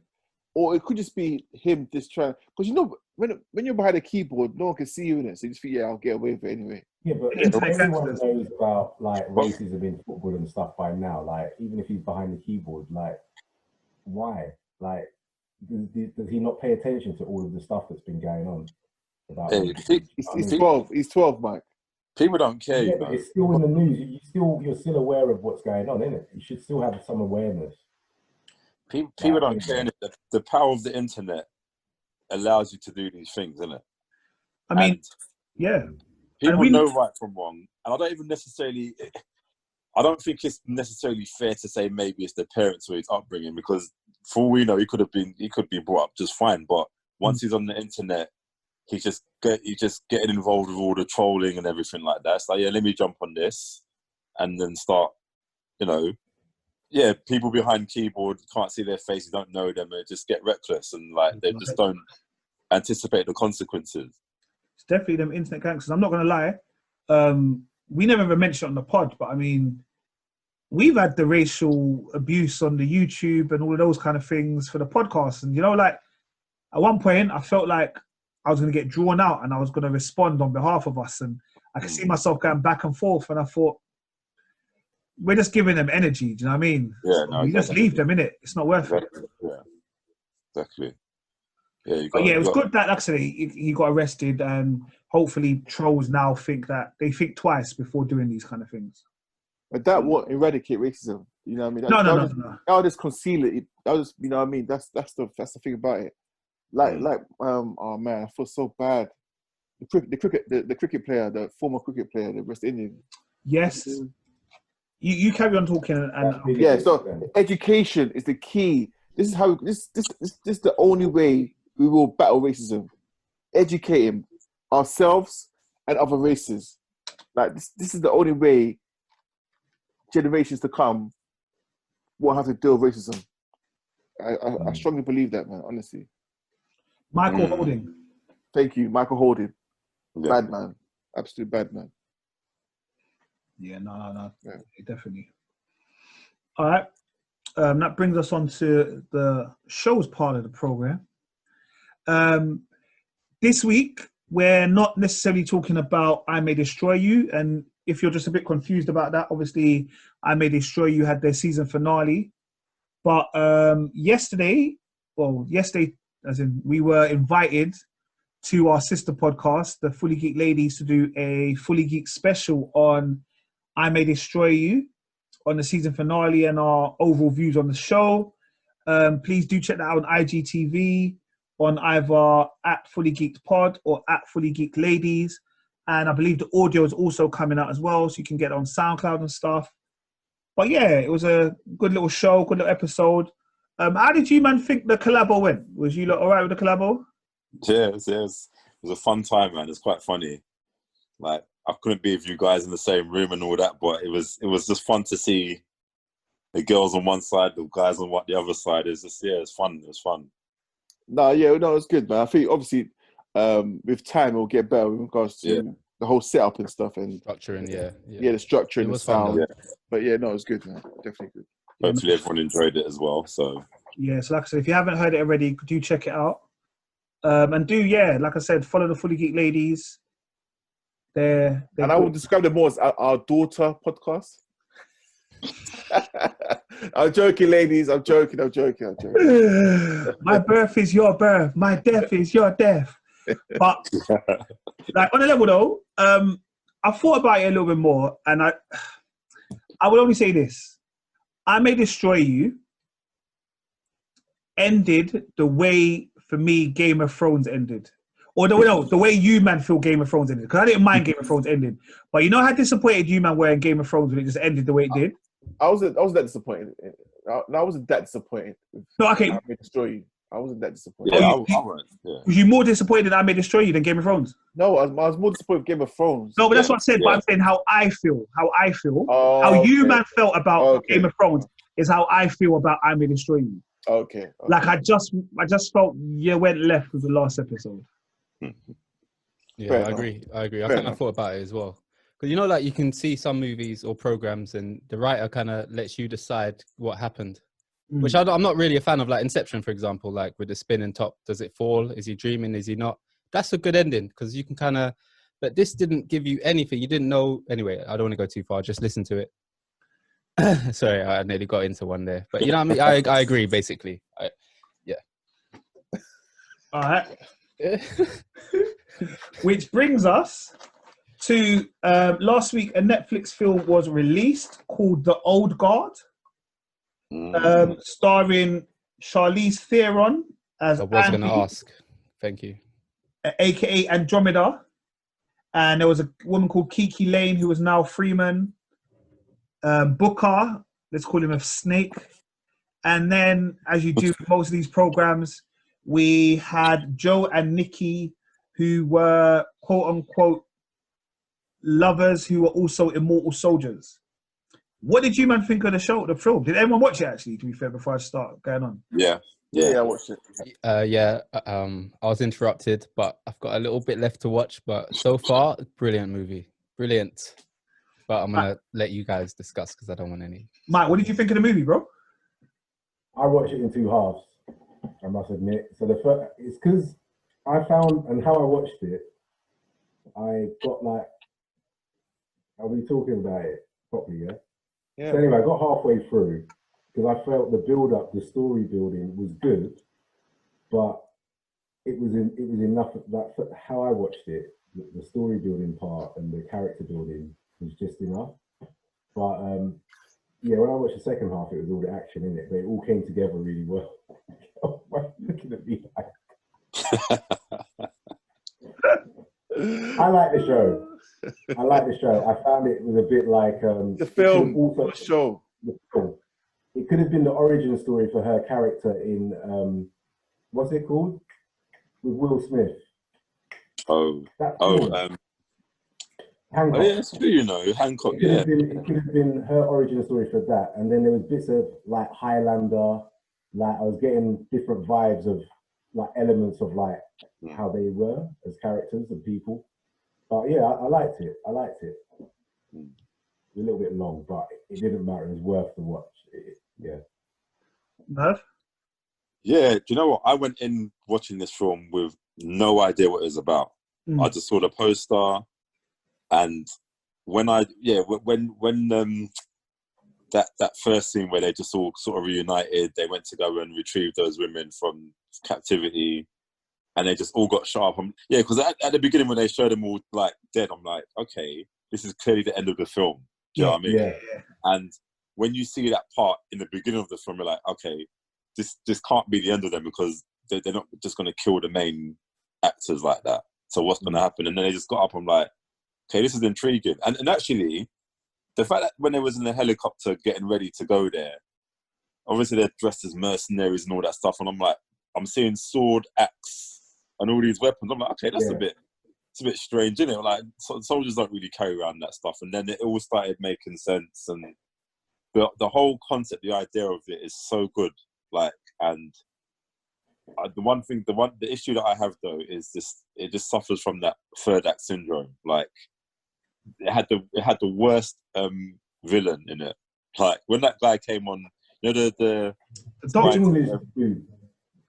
or it could just be him just trying. Because you know, when you're behind a keyboard, no one can see you in it, so you just think, yeah, I'll get away with it anyway. Yeah, but everyone knows about like racism in football and stuff by now. Like, even if he's behind the keyboard, like, why? Like, does he not pay attention to all of the stuff that's been going on? About he's 12. He's 12, Mike. People don't care. Yeah, but it's still in the news. You're still aware of what's going on, isn't it? You should still have some awareness. People don't care. The power of the internet allows you to do these things, isn't it? I mean, yeah. People know right from wrong, and I don't think it's necessarily fair to say maybe it's the parents or his upbringing, because for all we know, he could be brought up just fine. But once he's on the internet, he's just getting involved with all the trolling and everything like that. It's like, yeah, let me jump on this, and then start, people behind keyboard can't see their faces, don't know them, and just get reckless, and like they just don't anticipate the consequences. It's definitely them internet gangsters. I'm not going to lie. We never ever mentioned it on the pod, but I mean, we've had the racial abuse on the YouTube and all of those kind of things for the podcast. And, like, at one point, I felt like I was going to get drawn out and I was going to respond on behalf of us. And I could see myself going back and forth. And I thought, we're just giving them energy. Do you know what I mean? Yeah, no, you just leave them, innit? It's not worth it. Yeah, exactly. Yeah, it was good that actually he got arrested, and hopefully trolls now think twice before doing these kind of things. But that won't eradicate racism. You know what I mean? No. That'll just conceal it. That'll just, you know what I mean? That's the thing about it. Oh man, I feel so bad. The cricket player, the former cricket player, the West Indian. Yes. You carry on talking and yeah. So education is the key. This is how this is the only way we will battle racism. Educating ourselves and other races. Like this is the only way generations to come will have to deal with racism. I strongly believe that, man. Honestly. Michael Holding. Thank you, Michael Holding. Yeah. Bad man, absolute bad man. Yeah, no, yeah, definitely. All right, that brings us on to the shows part of the program. This week we're not necessarily talking about I May Destroy You, and if you're just a bit confused about that, obviously I May Destroy You had their season finale, but yesterday, as in we were invited to our sister podcast, the Fully Geek Ladies, to do a Fully Geek special on I May Destroy You, on the season finale and our overall views on the show. Please do check that out on IGTV, on either at Fully Geeked Pod or at Fully Geek Ladies. And I believe the audio is also coming out as well, so you can get it on SoundCloud and stuff. But yeah, it was a good little show, good little episode. How did you, man, think the collabo went? Was you all right with the collabo? Yes. It was a fun time, man. It's quite funny. Like, I couldn't be with you guys in the same room and all that, but it was just fun to see the girls on one side, the guys on the other side. It's just, it's fun. It was fun. It was good, man. I think obviously with time it will get better in regards to the whole setup and stuff and structuring. The structure and the sound. Fun, But it was good, man. Definitely good. Hopefully everyone enjoyed it as well. So so like I said, if you haven't heard it already, do check it out. And like I said, follow the Fully Geek Ladies. And I will describe them more as our daughter podcast. I'm joking, ladies. I'm joking. My birth is your birth. My death is your death. But like on a level though, I thought about it a little bit more, and I would only say this: I May Destroy You ended the way for me Game of Thrones ended. Or the way you, man, feel Game of Thrones ended. Because I didn't mind Game of Thrones ending. But you know how disappointed you, man, were in Game of Thrones when it just ended the way it did? I wasn't that disappointed. I wasn't that disappointed. No, okay. I May Destroy You. I wasn't that disappointed. Yeah, I weren't. Yeah. Was you more disappointed in I May Destroy You than Game of Thrones? No, I was more disappointed with Game of Thrones. No, but that's what I said. But I'm saying how I feel. Oh, how you, man, felt about Game of Thrones is how I feel about I May Destroy You. Okay. Like I just felt you went left with the last episode. Yeah, Fair I enough. agree. I Fair kind of enough. thought about it as well. Because you know, like you can see some movies or programs, and the writer kind of lets you decide what happened. Which I'm not really a fan of. Like Inception, for example, like with the spinning top. Does it fall? Is he dreaming? Is he not? That's a good ending because you can kind of. But this didn't give you anything. You didn't know. Anyway, I don't want to go too far. Just listen to it. Sorry, I nearly got into one there. But you know what I mean? I agree, basically. All right. Which brings us to last week. A Netflix film was released called The Old Guard, starring Charlize Theron as I was going to Andy, ask. Thank you. aka Andromeda, and there was a woman called Kiki Lane who was now Freeman. Booker, let's call him a Snake. And then, as you do with most of these programs, we had Joe and Nikki, who were quote unquote lovers who were also immortal soldiers. What did you man think of the show, the film? Did everyone watch it actually, to be fair, before I start going on? Yeah. Yeah, I watched it. I was interrupted, but I've got a little bit left to watch. But so far, brilliant movie. Brilliant. But I'm going to let you guys discuss because I don't want any. Mike, what did you think of the movie, bro? I watched it in two halves, I must admit. So the first, it's because I found, and how I watched it, I got like, I'll be talking about it properly, yeah? Yeah. So anyway, I got halfway through because I felt the build-up, the story building was good, but it was enough that how I watched it, the story building part and the character building was just enough. But yeah, when I watched the second half, it was all the action in it, but it all came together really well. Why are you looking at me like? I like the show. I found it was a bit like The film, also the show. the film. It could have been the origin story for her character in what's it called? With Will Smith. Hancock. Oh yeah, it's true, you know, Hancock. It could have been her origin story for that, and then there was bits of like Highlander. Like I was getting different vibes of like elements of like how they were as characters and people. But yeah, I liked it. It was a little bit long, but it didn't matter. It was worth the watch. Yeah. Merv? Yeah, do you know what? I went in watching this film with no idea what it was about. I just saw the poster, and when that first scene where they just all sort of reunited, they went to go and retrieve those women from captivity, and they just all got shot up. Because at the beginning when they showed them all like dead, I'm like, okay, this is clearly the end of the film. Do you know what I mean? Yeah. And when you see that part in the beginning of the film, you're like, okay, this can't be the end of them because they're not just going to kill the main actors like that. So what's going to happen? And then they just got up. I'm like, okay, this is intriguing. And actually, the fact that when they was in the helicopter getting ready to go there, obviously they're dressed as mercenaries and all that stuff. And I'm like, I'm seeing sword, axe, and all these weapons. I'm like, okay, it's a bit strange, isn't it? Like soldiers don't really carry around that stuff. And then it all started making sense. And the whole concept, the idea of it is so good. Like, and the issue that I have though is this: it just suffers from that third act syndrome. Like, it had the worst villain in it. Like when that guy came on, you know the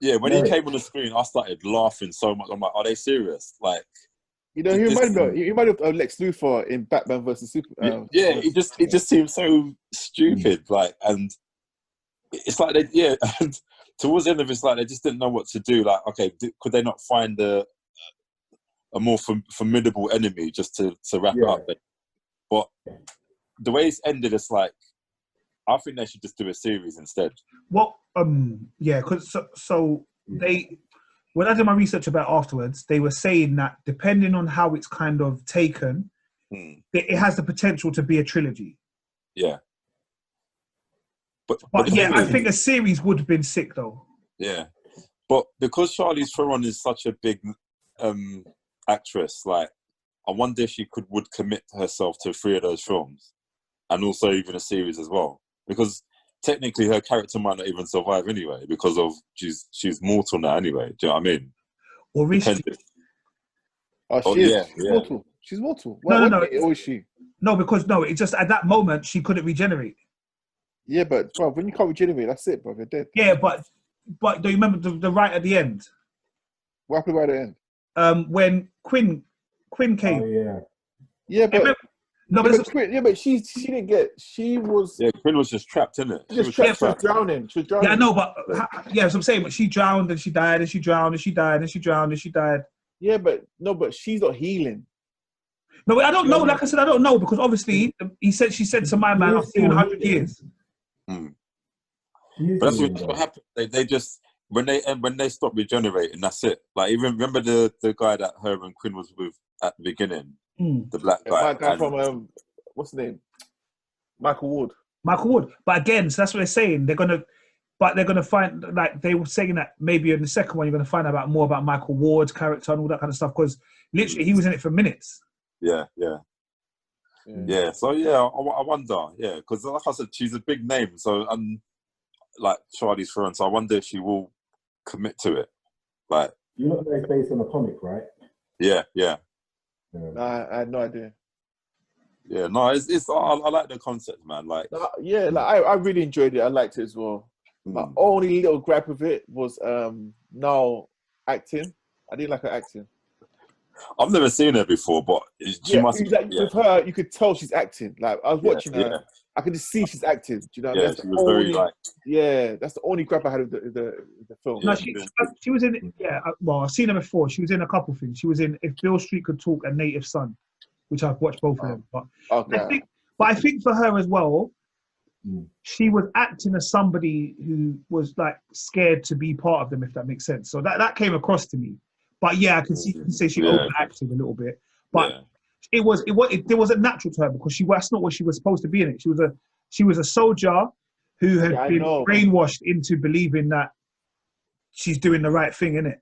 yeah, when he came on the screen, I started laughing so much. I'm like, are they serious? Like, you know, he reminded me of Lex Luthor in Batman versus Superman. It just seems so stupid. Like, and it's like and towards the end of it, it's like they just didn't know what to do. Like, okay, could they not find a more formidable enemy just to wrap it up? But the way it's ended, it's like, I think they should just do a series instead. Well, because so they, when I did my research about afterwards, they were saying that depending on how it's kind of taken, it has the potential to be a trilogy. Yeah. But yeah, I think a series would have been sick though. Yeah. But because Charlize Theron is such a big actress, like, I wonder if she would commit herself to 3 of those films and also even a series as well. Because technically her character might not even survive anyway because of she's mortal now anyway. Do you know what I mean? Or is she? Depending. Oh, Oh, she is. yeah, She's yeah. mortal. She's mortal. No. Or is she? No, because no, it just at that moment she couldn't regenerate. Yeah, but bro, when you can't regenerate, that's it, bro. You're dead. Yeah, but do you remember the right at the end? What happened right at the end? When Quinn came. Oh yeah. Yeah, but No, yeah, but but Quinn, yeah, but she didn't get. She was Yeah, Quinn was just trapped in it. she was drowning. She was drowning. yeah, I know, but yeah, so I'm saying, but she drowned and she died and she drowned and she died and she drowned and she died. Yeah, but she's not healing. No, I don't know. Like I said, I don't know because obviously she said to my man, I've seen 100 years. But that's what happened. They just when they stop regenerating, that's it. Like even remember the guy that her and Quinn was with at the beginning, the black guy. That guy from what's the name? Michael Ward. But again, so that's what they're saying. They're gonna find, like they were saying that maybe in the second one you're gonna find out more about Michael Ward's character and all that kind of stuff because literally he was in it for minutes. Yeah. So yeah, I wonder. Yeah, because like I said, she's a big name. So like Charlize Theron. So I wonder if she will commit to it. Like you know, it's based on a comic, right? Yeah. I had no idea. Yeah, no, it's I like the concept, man. Like I really enjoyed it. I liked it as well. My only little gripe with it was now acting. I didn't like her acting. I've never seen her before, but she must. With her, you could tell she's acting. Like I was watching her, I could just see she's acting. Do you know? Yeah, she was very like. Yeah, that's the only gripe I had with the film. No, she was in. Yeah, well, I've seen her before. She was in a couple things. She was in If Beale Street Could Talk and Native Son, which I've watched both of them. But I think for her as well, she was acting as somebody who was like scared to be part of them, if that makes sense. So that came across to me. But yeah, I can say she overacted a little bit. But there was a natural to her because that's not what she was supposed to be in it. She was a soldier who had been brainwashed into believing that she's doing the right thing, innit?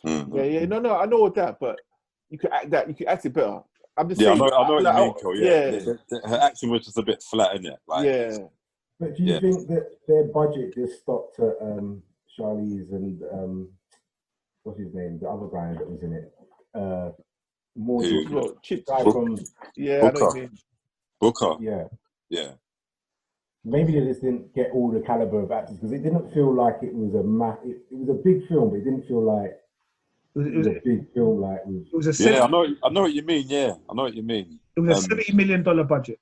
No, I know what that, but you could act it better. I'm just saying. I know what you mean, Cole. Her accent was just a bit flat, innit? Like, But do you think that their budget just stopped at Charlize and what's his name? The other guy that was in it. Guy from I know what you mean. Booker. Yeah. Maybe they just didn't get all the caliber of actors because it didn't feel like it was it was a big film, but it didn't feel like it was a big film. Like it was a I know what you mean. Yeah, I know what you mean. It was a $70 million budget.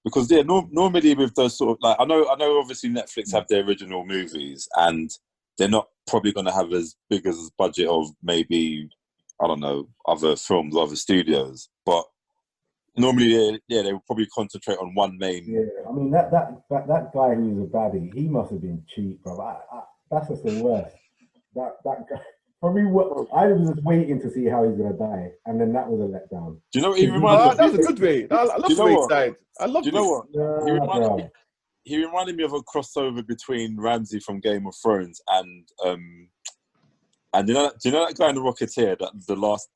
Because normally with those sort of like I know obviously Netflix have their original movies and they're not probably going to have as big as a budget of maybe I don't know other films, other studios, but normally they will probably concentrate on one main. Yeah, I mean that guy who was a baddie, he must have been cheap, bro. That's just the worst. That guy. Probably I was just waiting to see how he's gonna die, and then that was a letdown. Do you know what he reminded me? That was a good way. I love the way he died. I love. Do you know what? He reminded me of a crossover between Ramsay from Game of Thrones and do you know that guy in the Rocketeer, the last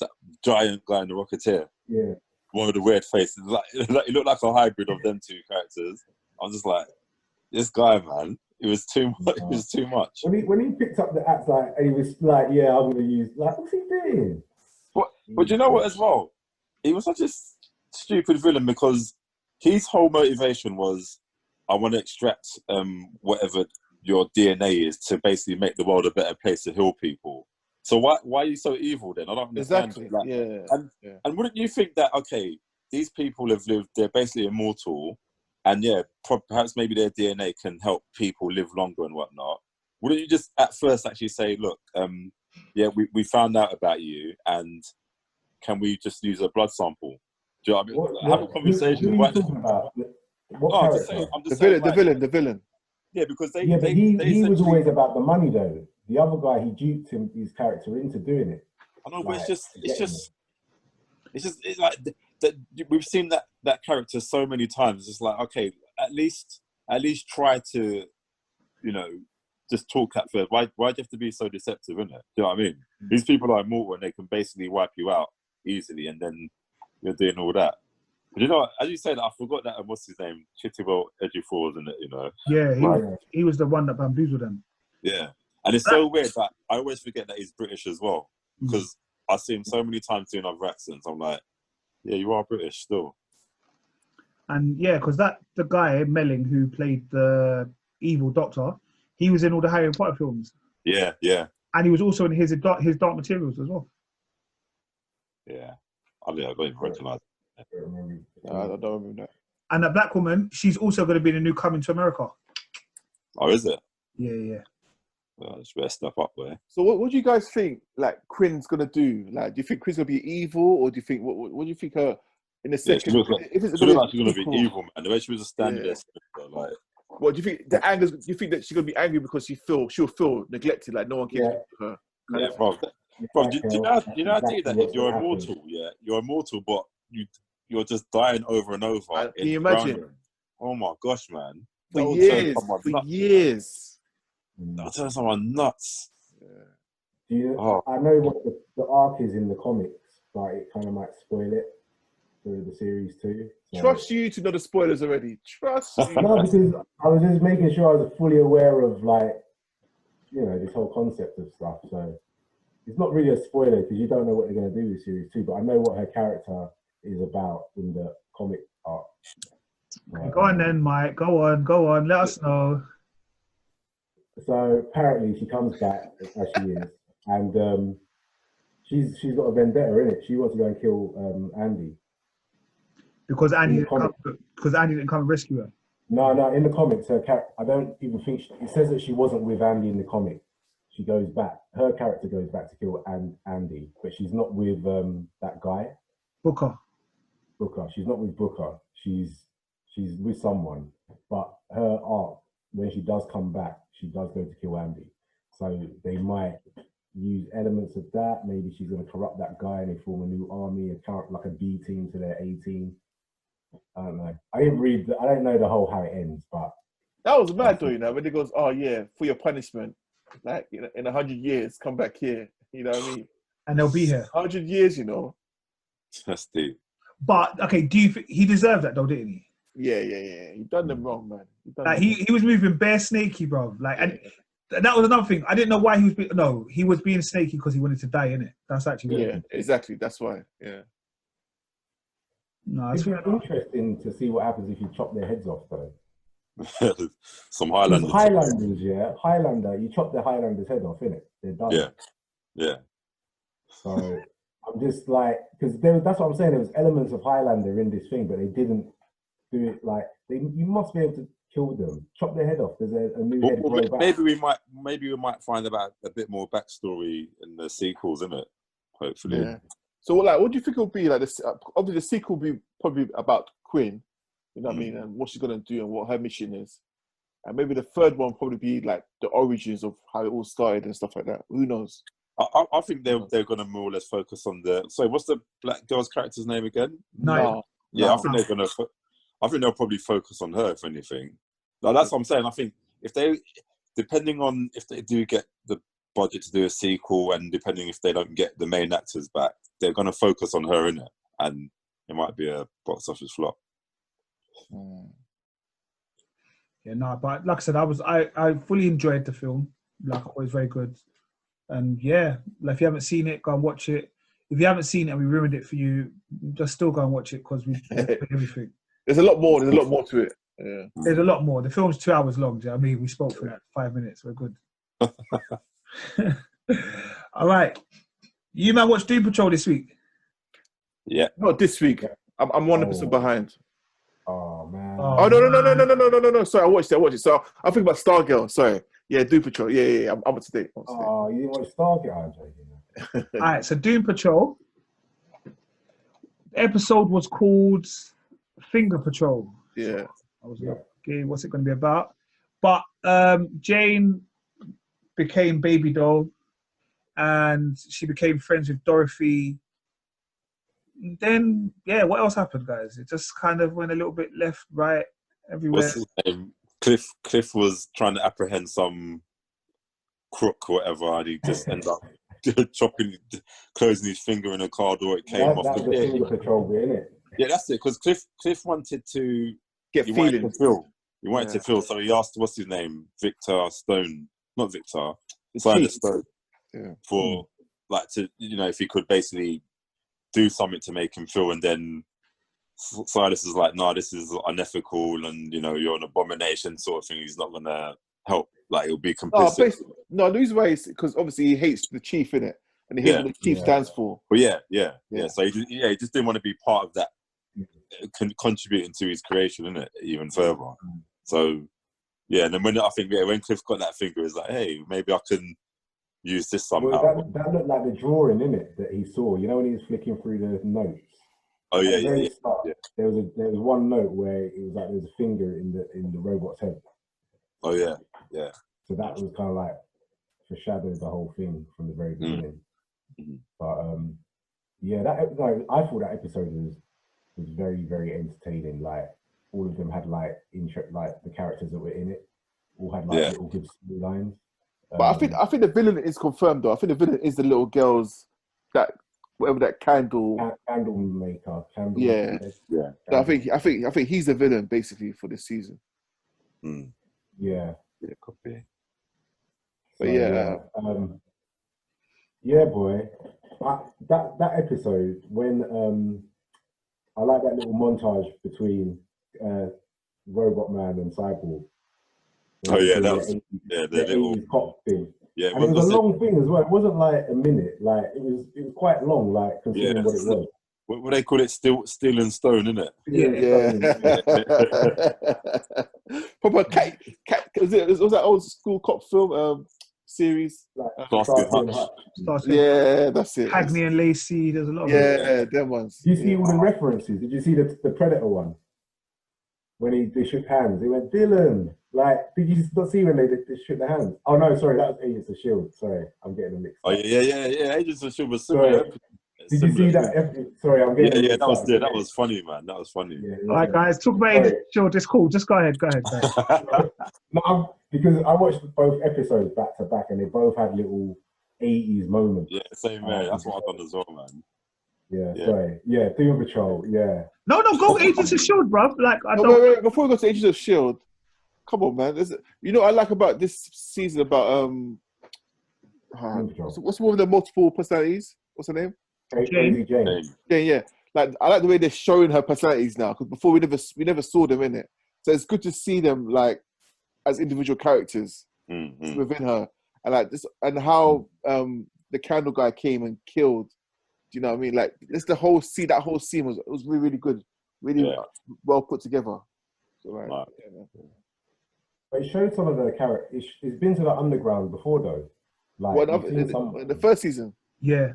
giant guy in the Rocketeer? Yeah. One with the weird faces. He looked like a hybrid of them two characters. I was just like, this guy, man. It was too much. It was too much. When he picked up the axe, like he was like, "Yeah, I'm gonna use." Like, what's he doing? But you know what? As well, he was such a stupid villain because his whole motivation was, "I want to extract whatever your DNA is to basically make the world a better place to heal people." So why are you so evil then? I don't understand. Exactly. Like, and wouldn't you think that these people have lived, they're basically immortal. And perhaps maybe their DNA can help people live longer and whatnot. Wouldn't you just at first actually say, look, we found out about you and can we just use a blood sample? Do you know what I mean? Have a conversation. Who are you talking about? The villain. Yeah, because he was always about the money though. The other guy, he duped his character into doing it. I know, but it's like that. We've seen that character so many times. It's like, okay, at least try to, just talk at first. Why do you have to be so deceptive, isn't it? Do you know what I mean? These people are immortal and they can basically wipe you out easily, and then you're doing all that. You know, as you said, I forgot that. What's his name? Chittiwell Ejiofor, isn't it? You know. Yeah, Right. he was the one that bamboozled them. Yeah, and it's so weird that I always forget that he's British as well, Mm. because I see him so many times doing other accents. I'm like, yeah, you are British still. And yeah, because the guy Melling who played the evil Doctor, he was in all the Harry Potter films, Yeah, yeah, and he was also in his Dark Materials as well. yeah. I don't even recognise. I don't remember that. And that black woman, she's also going to be in a new Coming to America. Oh, is it? Yeah. Well, just better step up there. So what do you guys think? Like Quinn's gonna do? Like, do you think Quinn's gonna be evil, or do you think what do you think her in the Yeah, second? she looks like she's gonna be evil, man. The way she was just standing there, like. What do you think? The anger? Do you think that she's gonna be angry because she'll feel neglected, like no one cares about her? Yeah, bro. Bro, do you know I think that if you're immortal, you're immortal, but you're just dying over and over. Can you imagine? Oh my gosh, man! For years. I'll turn someone nuts. Yeah. I know what the arc is in the comics, but it kind of might spoil it for the series too. So. Trust you to know the spoilers already. Trust you. No, because I was just making sure I was fully aware of, like, you know, this whole concept of stuff. So it's not really a spoiler because you don't know what they're going to do with series 2, but I know what her character is about in the comic arc. Go on then, Mike. Go on. Let us know. So apparently she comes back as she is, and she's got a vendetta in it. She wants to go and kill Andy because Andy didn't come and rescue her. No. In the comics, her character, I don't even think it says that she wasn't with Andy in the comic. She goes back. Her character goes back to kill Andy, but she's not with that guy. Booker. She's not with Booker. She's with someone. But her arc, when she does come back, she does go to kill Andy. So they might use elements of that. Maybe she's going to corrupt that guy and they form a new army, like a B team to their A team. I don't know. I don't know the whole how it ends, but that was mad though, you know, when it goes, oh yeah, for your punishment, like, you know, in 100 years, come back here. You know what I mean? And they'll be here. 100 years, you know. That's deep. But okay, do you think he deserved that though, didn't he? Yeah. He done them wrong, man. He was moving bare snaky, bro. Like, and that was another thing. I didn't know why he was being snaky because he wanted to die, innit? That's actually exactly. That's why. Yeah. No, it's interesting to see what happens if you chop their heads off, though. Some Highlanders. Highlander, you chop the Highlander's head off, innit? They're done. Yeah. So I'm just like, because that's what I'm saying. There was elements of Highlander in this thing, but they didn't do it like you must be able to kill them, chop their head off. There's a new head. Maybe we might find about a bit more backstory in the sequels, isn't it? Hopefully. Yeah. So, like, what do you think it'll be like? Obviously, the sequel will be probably about Quinn. You know what I mean, and what she's gonna do and what her mission is. And maybe the third one probably be like the origins of how it all started and stuff like that. Who knows? I think they're gonna more or less focus on what's the black girl's character's name again? No. Yeah, I think they're gonna. I think they'll probably focus on her, if anything. Like, that's what I'm saying. I think depending on if they do get the budget to do a sequel, and depending if they don't get the main actors back, they're going to focus on her in it, and it might be a box office flop. Yeah, no, but like I said, I fully enjoyed the film. Like, it was very good, and yeah, like, if you haven't seen it, go and watch it. If you haven't seen it and we ruined it for you, just still go and watch it because we did everything. There's a lot more to it. Yeah. There's a lot more. The film's 2 hours long. Do you know what I mean? We spoke for 5 minutes. We're good. All right. You man watched Doom Patrol this week? Yeah. Not this week. I'm 100% behind. Oh man. Oh no. Sorry, I watched it. So I think about Stargirl. Sorry. Yeah, Doom Patrol. Yeah. I'm up to date. Oh, you didn't watch Stargirl, All right. So Doom Patrol. The episode was called Finger Patrol. Yeah. I was like, okay, what's it going to be about? But Jane became Baby Doll, and she became friends with Dorothy. Then, what else happened, guys? It just kind of went a little bit left, right, everywhere. What's his name? Cliff was trying to apprehend some crook or whatever, and he just ended up closing his finger in a car door. It came off. That's the Finger Patrol bit, isn't it? Yeah, that's it. Because Cliff wanted to Get he wanted feelings. to feel. He wanted Yeah. to feel. So he asked, what's his name? Victor Stone, not Victor. It's Silas cheap. Stone. Yeah. For like to if he could basically do something to make him feel, and then Silas is like, no, this is unethical, and you're an abomination, sort of thing. He's not gonna help. Like, he'll be complicit. No, the reason why is because obviously he hates the chief in it, and he hates what the chief stands for. But yeah. So he just didn't want to be part of that, contributing to his creation, innit, even further. So yeah, and then when Cliff got that finger, it's like, hey, maybe I can use this somehow. Well, that looked like the drawing, innit, that he saw. You know, when he was flicking through the notes. Oh yeah, At the very start, yeah. There was one note where it was like there was a finger in the robot's head. Oh yeah. So that was kind of like foreshadowed the whole thing from the very beginning. But yeah, I thought that episode was very, very entertaining. Like, all of them had like the characters that were in it all had like little good storylines. But I think the villain is confirmed though. I think the villain is the little girls that whatever that candle maker. Yeah. I think he's the villain basically for this season. Yeah. Yeah, could be. But yeah, boy. That episode when I like that little montage between Robot Man and Cyborg. Oh yeah, that was the little cop thing. Yeah, and it was a long thing as well. It wasn't like a minute. Like it was quite long. Like considering what it was. What they call it? Steel and Stone, isn't it? Proper cat. Was that old school cop film series? Starsky and Hutch. Yeah, that's it. Hackney and Lacey. There's a lot of them ones. Did you see all the references? Did you see the Predator one? When they shook hands, he went, Dylan. Like, did you not see when they shook their hands? Oh no, sorry, that was Agents of Shield. Sorry, I'm getting them mixed up. Oh yeah. Agents of Shield was similar. Did you see that? Sorry, I'm getting yeah. That was funny, man. That was funny. All right, guys, talk about Agents of Shield. It's cool. Just go ahead. No, because I watched both episodes back to back, and they both had little 80s moments. Yeah, same man. That's what I've done as well, man. Sorry. Yeah, Doom Patrol. Yeah. No, go Agents of Shield, bruv. Like, wait. Before we go to Agents of Shield, come on, man. You know what I like about this season about what's one of the multiple personalities? What's her name? Jane. Yeah. Like, I like the way they're showing her personalities now, because before we never saw them in it. So it's good to see them like as individual characters within her, and like this, and how the candle guy came and killed. Do you know what I mean? Like, that whole scene was really, really good, really well put together. So, right. But it showed some of the characters. It's been to the underground before, though. Like, in the first season. Yeah.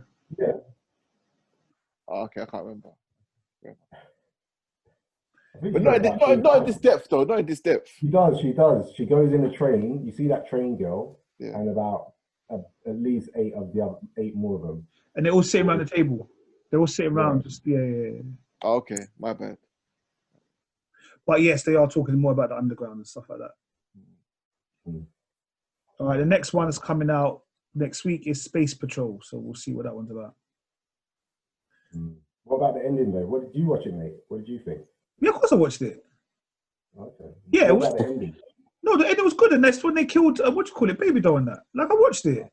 Oh, okay, I can't remember. Yeah. But not in this depth, though. Not in this depth. She does. She goes in the train. You see that train girl, and about at least 8 more of them. And they're all sitting around the table. They're all sitting around, just Oh, okay, my bad. But yes, they are talking more about the underground and stuff like that. All right, the next one is coming out next week is Space Patrol, so we'll see what that one's about. What about the ending though? What did you watch it, mate? What did you think? Yeah, of course I watched it. Okay. Yeah, what about the ending? No, the ending was good, and that's when they killed Baby Doll and that. Like, I watched it.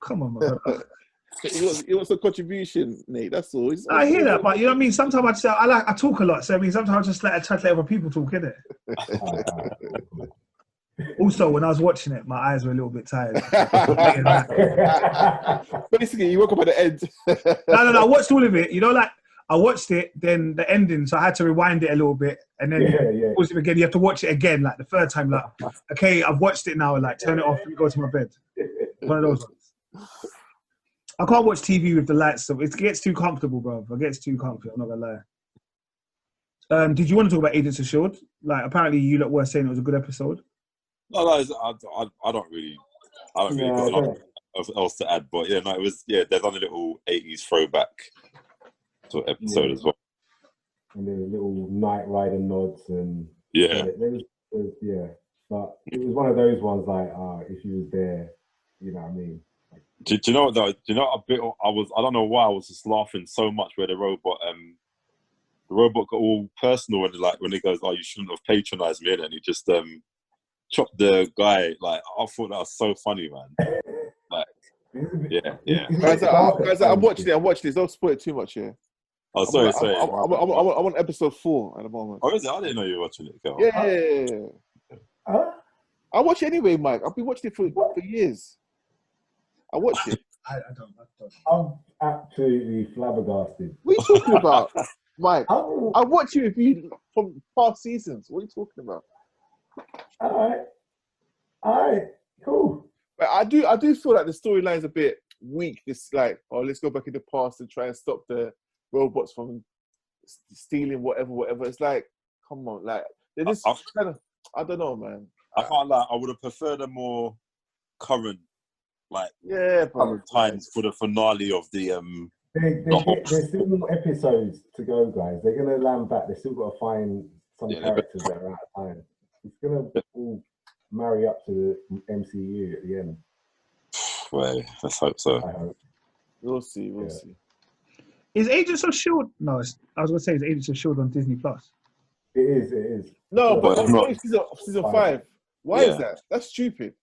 Come on, my brother. It was a contribution, Nate. That's all. I hear that, but you know what I mean. Sometimes I just I talk a lot, so I mean sometimes I just I try to let other people talk, innit? Also, when I was watching it, my eyes were a little bit tired. Basically, you woke up at the end. No. I watched all of it. You know, like I watched it, then the ending, so I had to rewind it a little bit, and then pause it again. You have to watch it again, like the third time. Like, okay, I've watched it now. Like, turn it off and go to my bed. One of those ones. I can't watch TV with the lights, so it gets too comfortable, bro. It gets too comfortable. I'm not gonna lie. Did you want to talk about Agents of Shield? Like, apparently you lot were saying it was a good episode. No, I don't really got a lot else to add, but it was they've done a little 80s throwback sort of episode as well. And there were little Knight Rider nods and but it was one of those ones like if you was there, you know what I mean. Do you know what though? Do you know a bit? I don't know why I was just laughing so much where the robot the robot got all personal and like when he goes, "Oh, you shouldn't have patronized me," and he just chopped the guy. Like I thought that was so funny, man. Like, yeah. Guys, I'm watching it. Don't spoil it too much here. Oh, sorry. I'm on episode 4 at the moment. Oh, is it? I didn't know you were watching it, girl. Yeah. I watch it anyway, Mike. I've been watching it for years. I watched it. I don't. I'm absolutely flabbergasted. What are you talking about, Mike? I watch you from past seasons. What are you talking about? All right, cool. But I do feel like the storyline is a bit weak. This like, let's go back in the past and try and stop the robots from stealing whatever. It's like, come on, like they're just kind of. I don't know, man. I can't lie. I would have preferred a more current, current times for the finale of the. There's still more episodes to go, guys. They're gonna land back. They still got to find some characters that are out of time. It's gonna all marry up to the MCU at the end. Well, let's hope so. I hope. We'll see. We'll see. Is Agents of Shield? No, I was gonna say is Agents of Shield on Disney Plus. It is. No, but it's only season 5. Why is that? That's stupid.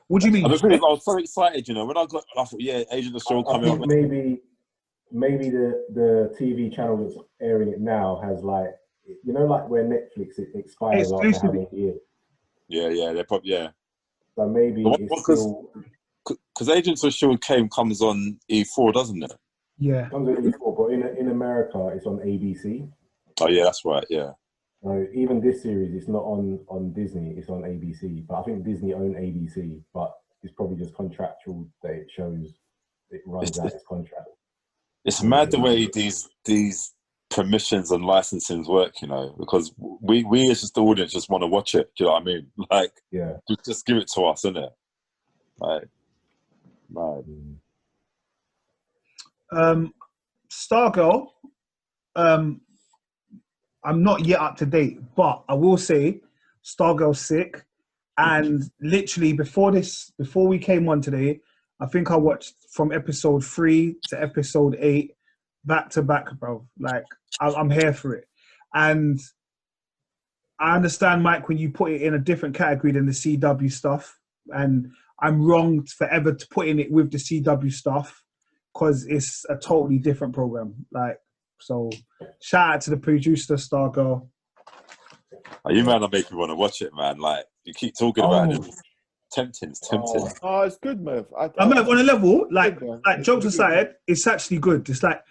What do you mean? I was so excited, you know, when I thought, Agent of Shield coming up. Maybe the TV channel that's airing it now has like, you know, like where Netflix it expires after how many years. Yeah, they're probably So maybe it's still because Agents of Shield comes on E4, doesn't it? Yeah. It comes on E4, but in America it's on ABC. Oh yeah, that's right. Yeah. So even this series, it's not on Disney, it's on ABC. But I think Disney own ABC, but it's probably just contractual that it runs out its contract. It's mad the way these permissions and licensings work, you know, because we as just the audience just want to watch it. Do you know what I mean? Like, just give it to us, innit? Like, mad. Stargirl. I'm not yet up to date, but I will say Stargirl's sick. And literally before we came on today, I think I watched from episode 3 to episode 8 back to back, bro. Like I'm here for it. And I understand, Mike, when you put it in a different category than the CW stuff. And I'm wrong forever to putting it with the CW stuff because it's a totally different program. Like, so shout out to the producer, Stargirl. Oh, you man, I make me want to watch it, man. Like you keep talking about it. It's tempting. Oh, it's good, Merv. Merv, on a level, like jokes aside, it's actually good. It's like,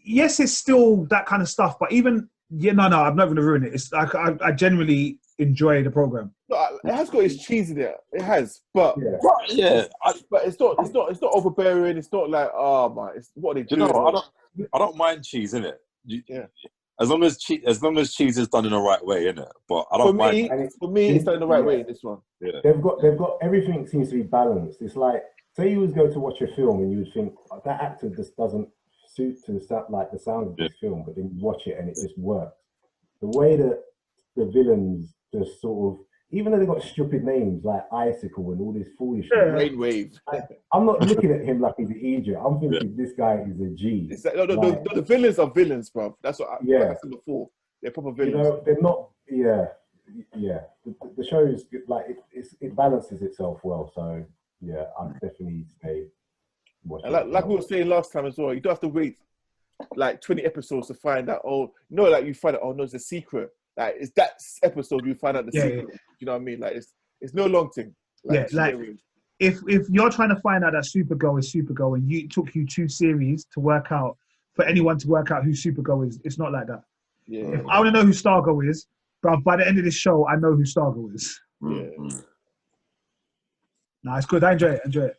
yes, it's still that kind of stuff, but even I'm not going to ruin it. It's like I genuinely enjoy the program. No, it has got its cheese in it. It has, but but it's not overbearing. It's not like it's what they do. You know, I don't mind cheese in it. As long as cheese is done in the right way, innit? But I don't mind. For me, it's done in the right way in this one. Yeah. They've got everything seems to be balanced. It's like, say you would go to watch a film and you would think that actor just doesn't suit to the sound of this film, but then you watch it and it just works. The way that the villains just sort of, even though they've got stupid names like Icicle and all this foolishness. Rainwave. I'm not looking at him like he's an idiot. I'm thinking this guy is a G. The villains are villains, bro. That's what I said before. They're proper villains. You know, they're not. Yeah. The show is like it balances itself well. So yeah, I'd definitely stay. Like we were saying last time as well, you don't have to wait like 20 episodes to find out. Like you find out. It's a secret. Like it's that episode you find out the secret. Yeah. You know what I mean? Like it's no long thing. If you're trying to find out that Supergirl is Supergirl and it took you 2 series to work out, for anyone to work out who Supergirl is, it's not like that. Yeah. If I want to know who Stargirl is, but by the end of this show, I know who Stargirl is. Yeah. Nah, it's good. I enjoy it.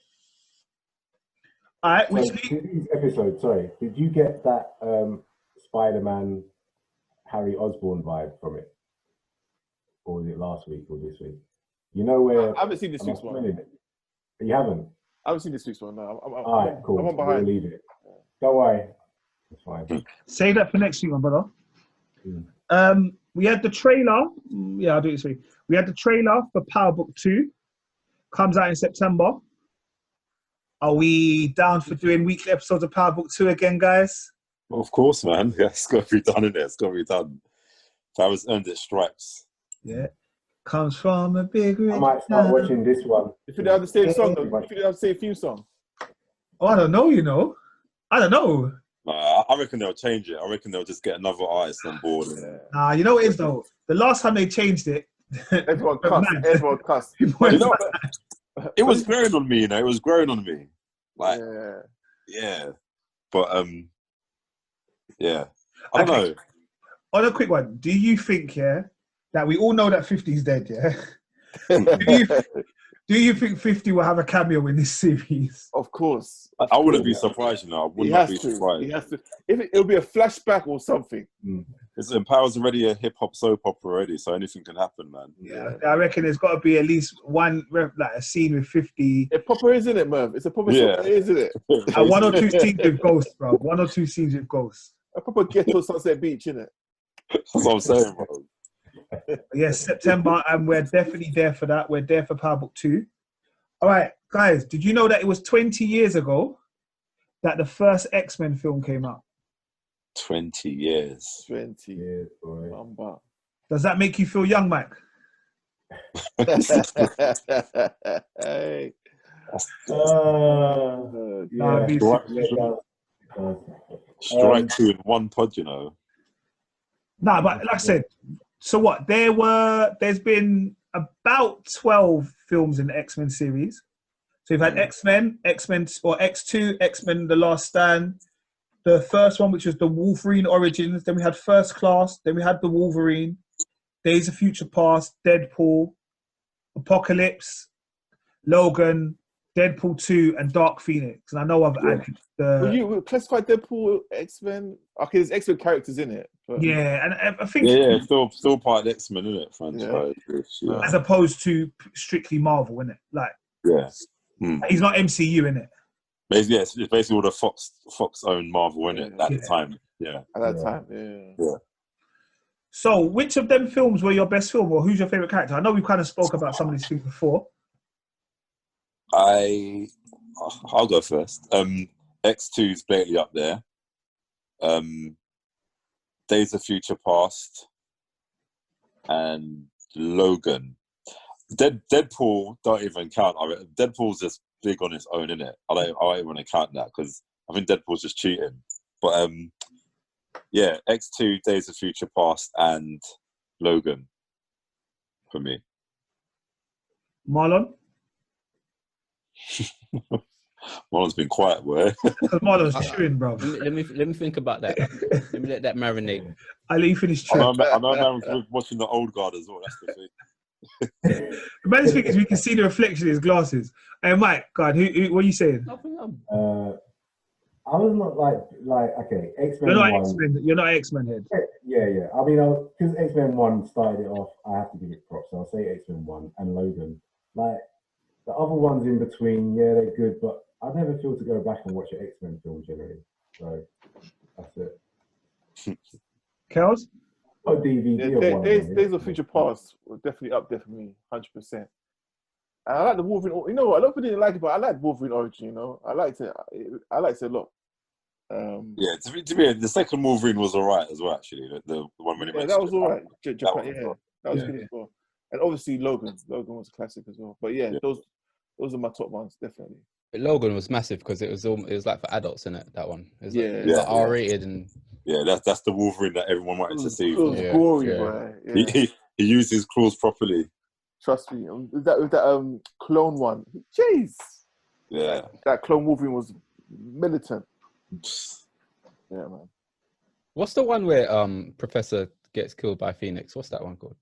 All right. These episodes, sorry, did you get that Spider-Man Harry Osborn vibe from it? Or was it last week or this week? You know where... I haven't seen this week's one. You haven't? I haven't seen this week's one, no. All right, cool. I'm on behind. We'll leave it. Don't worry. It's fine. Say that for next week, my brother. We had the trailer. Yeah, I'll do it this week. We had the trailer for Power Book 2. Comes out in September. Are we down for doing weekly episodes of Power Book 2 again, guys? Well, of course, man. Yeah, it's got to be done in there. It's got to be done. Farrah's earned its stripes. Yeah. Comes from a big I rich might start town. watching this one. If you have the same song, Yeah. if you have the same theme song. Oh, I don't know, you know. I don't know. I reckon they'll change it. I reckon they'll just get another artist on board. Nah, you know what it is though? The last time they changed it, Everyone But cuss. man. Everyone cuss. people You went know, mad. it was growing on me, you know. It was growing on me. Like, Yeah. yeah. But, yeah. I don't know. On a quick one, do you think, yeah, that we all know that 50's dead, yeah? Do you think 50 will have a cameo in this series? Of course. I wouldn't be surprised, you know. I would He not has be to. surprised. He has to. If it'll be a flashback or something. Empower's already a hip-hop soap opera already, so anything can happen, man. Yeah, I reckon there's got to be at least one, like a scene with 50. It proper isn't it, Merv? It's a proper Yeah. isn't it? One or two scenes with ghosts, bro. One or two scenes with ghosts. A proper ghetto Sunset Beach, innit? That's what I'm saying, bro. Yes, September, and we're definitely there for that. We're there for Power Book 2. All right, guys, did you know that it was 20 years ago that the first X-Men film came out? 20 years. 20. Yeah, boy. Does that make you feel young, Mike? Hey. Nah, Yeah. me too. Strike two in one pod, you know. Nah, but like I said, so what? There's been about 12 films in the X-Men series. So you've had X-Men or X2, X-Men The Last Stand, the first one, which was the Wolverine Origins, then we had First Class, then we had the Wolverine, Days of Future Past, Deadpool, Apocalypse, Logan, Deadpool 2, and Dark Phoenix. And I know I've added Will you classify Deadpool X-Men? Okay, there's X-Men characters in it. But... Yeah, and I think... Yeah, still part of the X-Men, isn't it, franchise? Yeah. As opposed to strictly Marvel, innit? Like, he's not MCU, innit? Yeah, it's basically all the Fox-owned Marvel, innit, at the time. Yeah. At that time, yeah. So, which of them films were your best film, or who's your favourite character? I know we kind of spoke about some of these things before. I'll go first. X2 is blatantly up there. Days of Future Past and Logan. Deadpool don't even count. Deadpool's just big on its own, innit? I don't even want to count that because I think Deadpool's just cheating. But yeah, X2, Days of Future Past, and Logan for me. Marlon? Marlon's been quiet, boy. Because Marlon's chewing, bro. Let me think about that. Let me let that marinate. I'll let you finish I chewing. know man's watching the old guard as well. That's the thing. The main thing is we can see the reflection in his glasses. Hey, Mike, God, who what are you saying? I was not like okay, X-Men. You're not 1, X-Men. You're not X-Men head. Yeah. I mean, because X-Men 1 started it off, I have to give it props. So I'll say X-Men 1 and Logan. Like the other ones in between, yeah, they're good, but I never feel to go back and watch an X-Men film generally. So that's it. Kels? A DVD of one. Days of Future Past were definitely up there for me, 100%. And I like the Wolverine. You know what? A lot of people didn't like it, but I like Wolverine Origin. You know, I liked it. I liked it a lot. Yeah, to be the second Wolverine was alright as well. Actually, the one when it that was alright. That was Yeah. good as well. And obviously Logan was a classic as well. But yeah, those are my top ones definitely. But Logan was massive because it was like for adults in it. That one, it was Yeah. like R-rated and that's the Wolverine that everyone wanted to see. It was gory, boy. Yeah. He used his claws properly. Trust me. With that clone one, jeez. Yeah, that clone Wolverine was militant. Yeah, man. What's the one where Professor gets killed by Phoenix? What's that one called?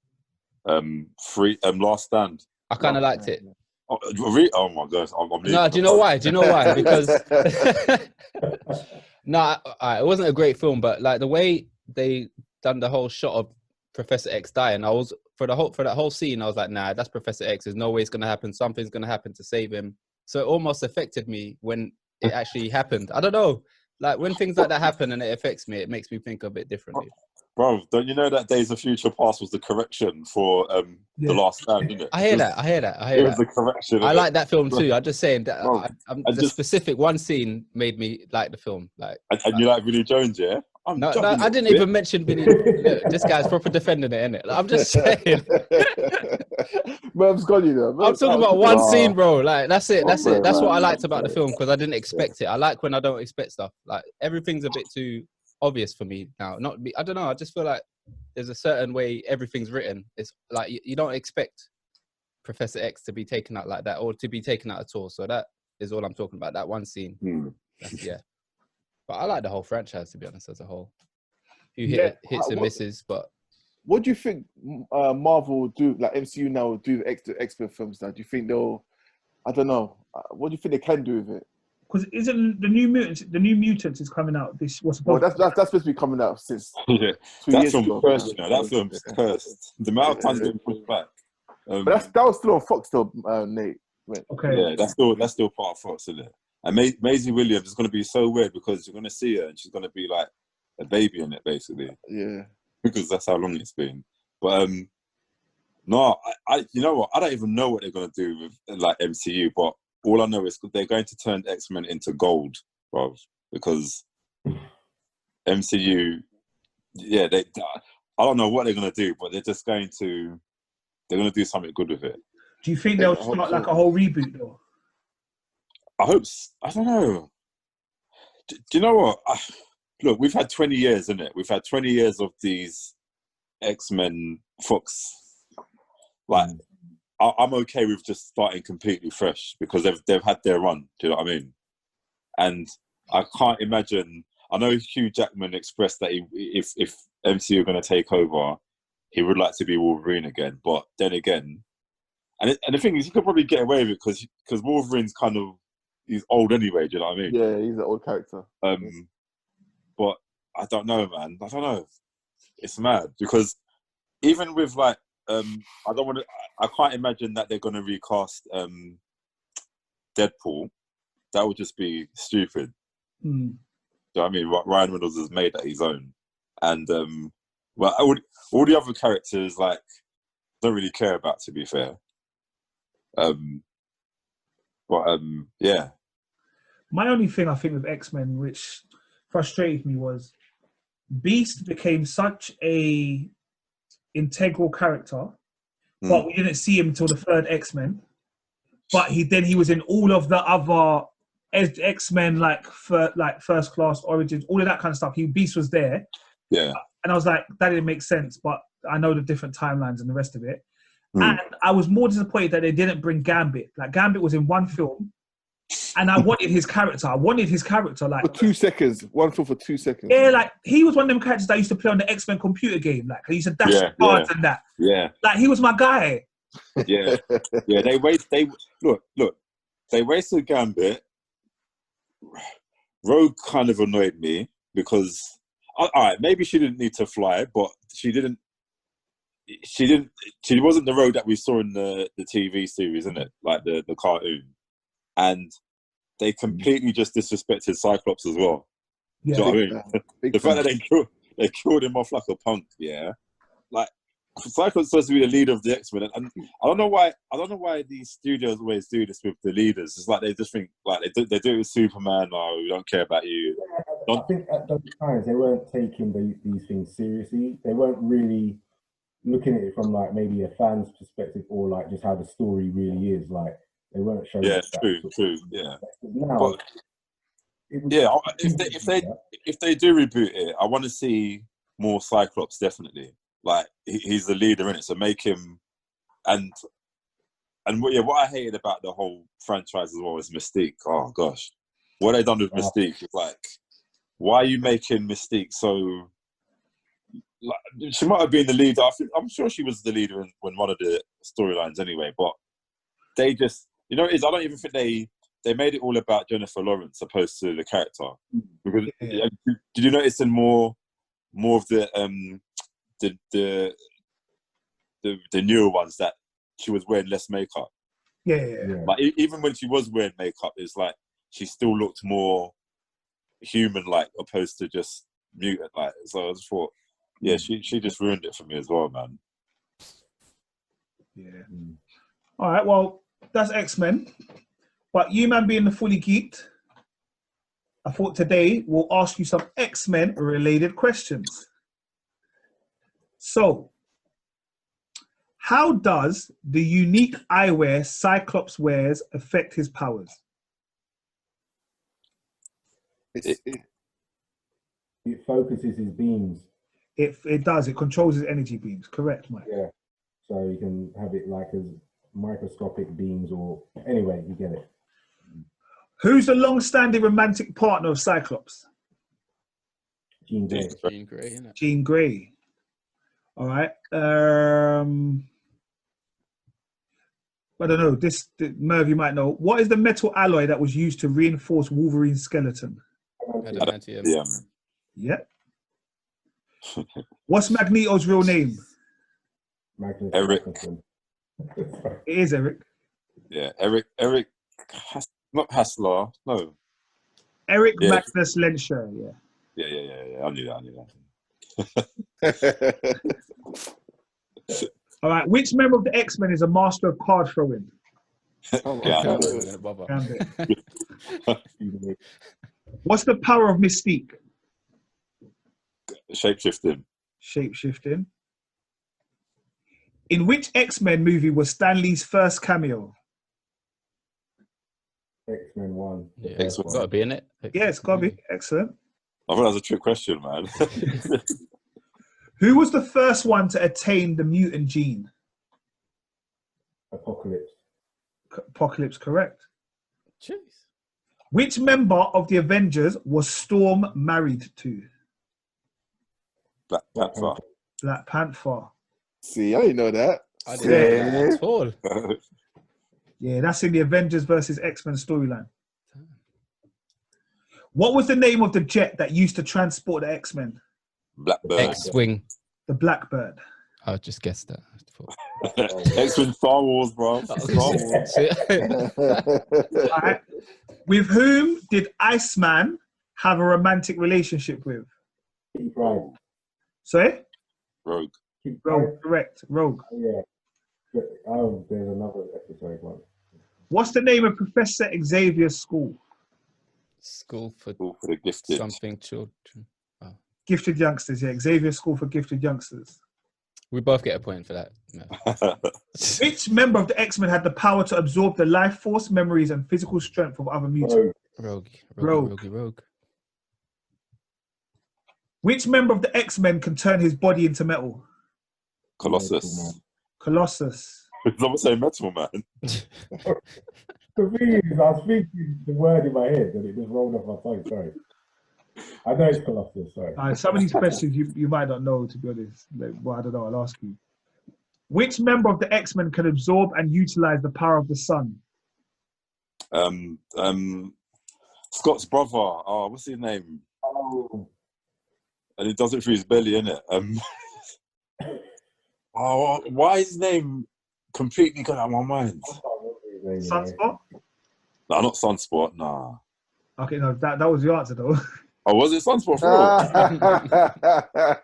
Last Stand. I kind of liked it. Oh my gosh! No, do you know why? Because it wasn't a great film, but like the way they done the whole shot of Professor X dying, I was for that whole scene, I was like, nah, that's Professor X. There's no way it's gonna happen. Something's gonna happen to save him. So it almost affected me when it actually happened. I don't know. Like when things like that happen and it affects me, it makes me think a bit differently. Bro, don't you know that Days of Future Past was the correction for The Last Stand, isn't it? I hear that. It was the correction. I like that film too. I'm just saying that Bro, the specific one scene made me like the film. Like, and you like Vinnie Jones, yeah? no, I didn't even mention Vinny. Look, this guy's proper defending it, innit? I'm just saying. Merv's got you though. I'm talking about one scene, bro. Like, that's it. That's it. That's man, what I liked about the film, because I didn't expect it. I like when I don't expect stuff. Like, everything's a bit too obvious for me now. I don't know. I just feel like there's a certain way everything's written. It's like you don't expect Professor X to be taken out like that, or to be taken out at all. So that is all I'm talking about. That one scene. Yeah. But I like the whole franchise, to be honest, as a whole. Few hits and misses, but what do you think Marvel will do, like MCU now will do X-Men films now? Do you think they'll, I don't know, what do you think they can do with it? Because isn't the New Mutants is coming out this? What's Well, that's supposed to be coming out since 2 that years film's ago. cursed, you know. That film's cursed. The amount of times getting pushed back. But that was still on Fox, though, Nate. Right. Okay. Yeah, that's still part of Fox, isn't it? And Maisie Williams is going to be so weird because you're going to see her and she's going to be like a baby in it, basically. Yeah. Because that's how long it's been. But no, I you know what? I don't even know what they're going to do with like MCU. But all I know is they're going to turn X-Men into gold, bro. Because MCU, yeah, I don't know what they're going to do, but they're going to do something good with it. Do you think they'll start like a whole reboot though? I hope. I don't know. Do you know what? Look, we've had 20 years, innit? We've had 20 years of these X-Men Fox. Like, I'm okay with just starting completely fresh because they've had their run. Do you know what I mean? And I can't imagine. I know Hugh Jackman expressed that if MCU are going to take over, he would like to be Wolverine again. But then again, and the thing is, he could probably get away with it because Wolverine's kind of, he's old anyway. Do you know what I mean? Yeah, he's an old character. But I don't know, man. I don't know. It's mad because even with like, I can't imagine that they're going to recast Deadpool. That would just be stupid. Do you know what I mean? Ryan Reynolds has made that his own, and well, all the other characters like don't really care about, to be fair. Yeah. My only thing I think with X-Men, which frustrated me, was Beast became such a integral character, but we didn't see him until the third X-Men. But he was in all of the other X-Men, like First Class, Origins, all of that kind of stuff. Beast was there. Yeah. And I was like, that didn't make sense, but I know the different timelines and the rest of it. And I was more disappointed that they didn't bring Gambit. Like, Gambit was in one film, and I wanted his character. Like, for 2 seconds. One film for 2 seconds. Yeah, like, he was one of them characters that used to play on the X-Men computer game. Like, he used to dash cards and that. Yeah. Like, he was my guy. Yeah. Yeah, they wasted Gambit. Rogue kind of annoyed me because, all right, maybe she didn't need to fly, but she wasn't the Rogue that we saw in the TV series, isn't it? Like the cartoon. And they completely just disrespected Cyclops as well. Yeah. Do you know what I mean? The fact that they killed him off like a punk, yeah. Like, Cyclops is supposed to be the leader of the X-Men, and I don't know why these studios always do this with the leaders. It's like they just think like they do it with Superman. No, we don't care about you. I think at those times they weren't taking these things seriously. They weren't really looking at it from like maybe a fan's perspective or like just how the story really is. Like, they weren't showing. Yeah, true. Yeah. Now, but, if they do reboot it, I want to see more Cyclops. Definitely, like he's the leader in it, so make him. And what I hated about the whole franchise as well is Mystique. Oh gosh, what they done with Mystique is like, why are you making Mystique so? Like, she might have been the leader. I'm sure she was the leader in one of the storylines anyway. But they just, you know, I don't even think they made it all about Jennifer Lawrence opposed to the character. Because did you notice in more of the newer ones that she was wearing less makeup? Yeah. Like even when she was wearing makeup, it's like she still looked more human, like opposed to just mutant. Like, so I just thought Yeah, she just ruined it for me as well, man. Yeah. All right, well, that's X-Men. But you, man, being the fully geeked, I thought today we'll ask you some X-Men related questions. So, how does the unique eyewear Cyclops wears affect his powers? It focuses his beams. It does. It controls his energy beams. Correct, Mike. Yeah. So you can have it like as microscopic beams, or anyway, you get it. Who's the long-standing romantic partner of Cyclops? Jean Grey. Jean Grey, innit? Jean Grey. All right. I don't know. Merv, you might know. What is the metal alloy that was used to reinforce Wolverine's skeleton? Adamantium. Yeah. Yep. What's Magneto's real name? Magnus Eric. Magnuson. It is Eric. Yeah, Eric, not Hassler, no. Eric Yeah. Magnus Lensher, yeah. Yeah. I knew that. All right. Which member of the X-Men is a master of card throwing? Oh, Yeah, God. I'm gonna bother. Gambit. What's the power of Mystique? Shapeshifting. Shape-shifting. In which X-Men movie was Stan Lee's first cameo? X-Men 1. Yeah, X-Men. it's got to be in it. Yeah, it's got to be. Excellent. I thought that was a trick question, man. Who was the first one to attain the mutant gene? Apocalypse. Apocalypse, correct. Jeez. Which member of the Avengers was Storm married to? Black Panther. Black Panther. See, I didn't know that. I didn't know that at all. Yeah, that's in the Avengers versus X-Men storyline. What was the name of the jet that used to transport the X-Men? Blackbird. X-Wing. The Blackbird. I just guessed that. X-Men Star Wars, bro. Star Wars. All right. With whom did Iceman have a romantic relationship with? Keep right. Sorry? Rogue. Keep Rogue, right. correct. Rogue. Yeah. Oh, there's another episode one. What's the name of Professor Xavier's school? School for All for the gifted. something children. Gifted Youngsters, yeah. Xavier School for Gifted Youngsters. We both get a point for that. No. Which member of the X-Men had the power to absorb the life force, memories, and physical strength of other mutants? Rogue. Which member of the X-Men can turn his body into metal? Colossus. Colossus. Someone say Metal Man. The thing is, I was thinking the word in my head and it just rolled off my tongue. Sorry. I know it's Colossus. Sorry. Some of these questions you might not know, to be honest. Well, I don't know. I'll ask you. Which member of the X-Men can absorb and utilize the power of the sun? Scott's brother. Oh, what's his name? Oh, And he does it through his belly, innit? Oh, why is his name completely gone out of my mind? I can't remember his name. Sunspot? No, not Sunspot. Nah. Okay, no, that was the answer though. Oh, was it Sunspot for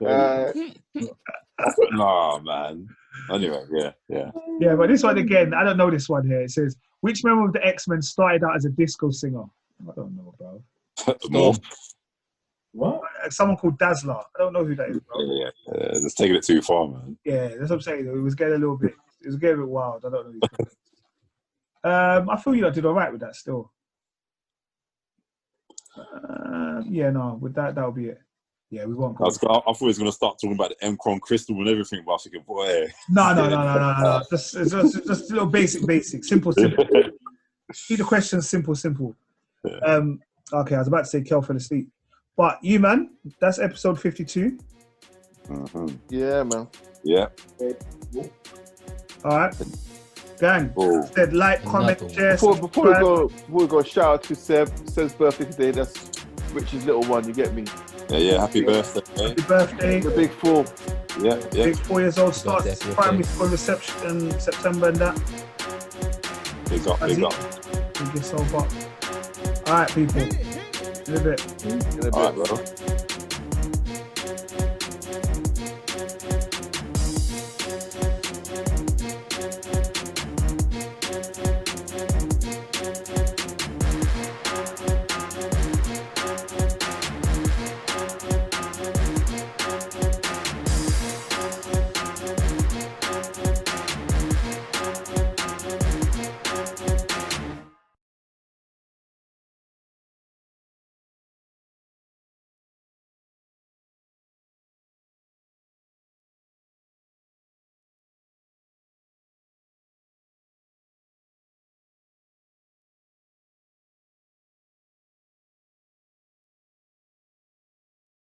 real? Nah, man. Anyway, yeah. Yeah, but this one again, I don't know this one here. It says, which member of the X-Men started out as a disco singer? I don't know, bro. More. What? Someone called Dazzler. I don't know who that is, bro. Yeah. Just taking it too far, man. Yeah, that's what I'm saying. It was getting a bit wild. I don't know. These guys. I feel you did all right with that still. Yeah, no, with that'll be it. Yeah, we won't go. I thought he was going to start talking about the Mcron crystal and everything, but I was thinking, boy. No. Just a little basic. Simple. Keep the questions simple. Yeah. Okay, I was about to say Kel fell asleep. But you, man, that's episode 52. Mm-hmm. Yeah, man. Yeah. All right. Gang, Oh. said like, comment, Another share, Before subscribe. we go, shout out to Seb. Seb's birthday today. That's Rich's little one. You get me? Yeah. Happy birthday. Happy birthday. The big 4. Yeah. Big 4 years old. Starts Birthday. primary school reception in September and that. Big up. Big yourself up. All right, people. In a bit. In a bit. All right, bro.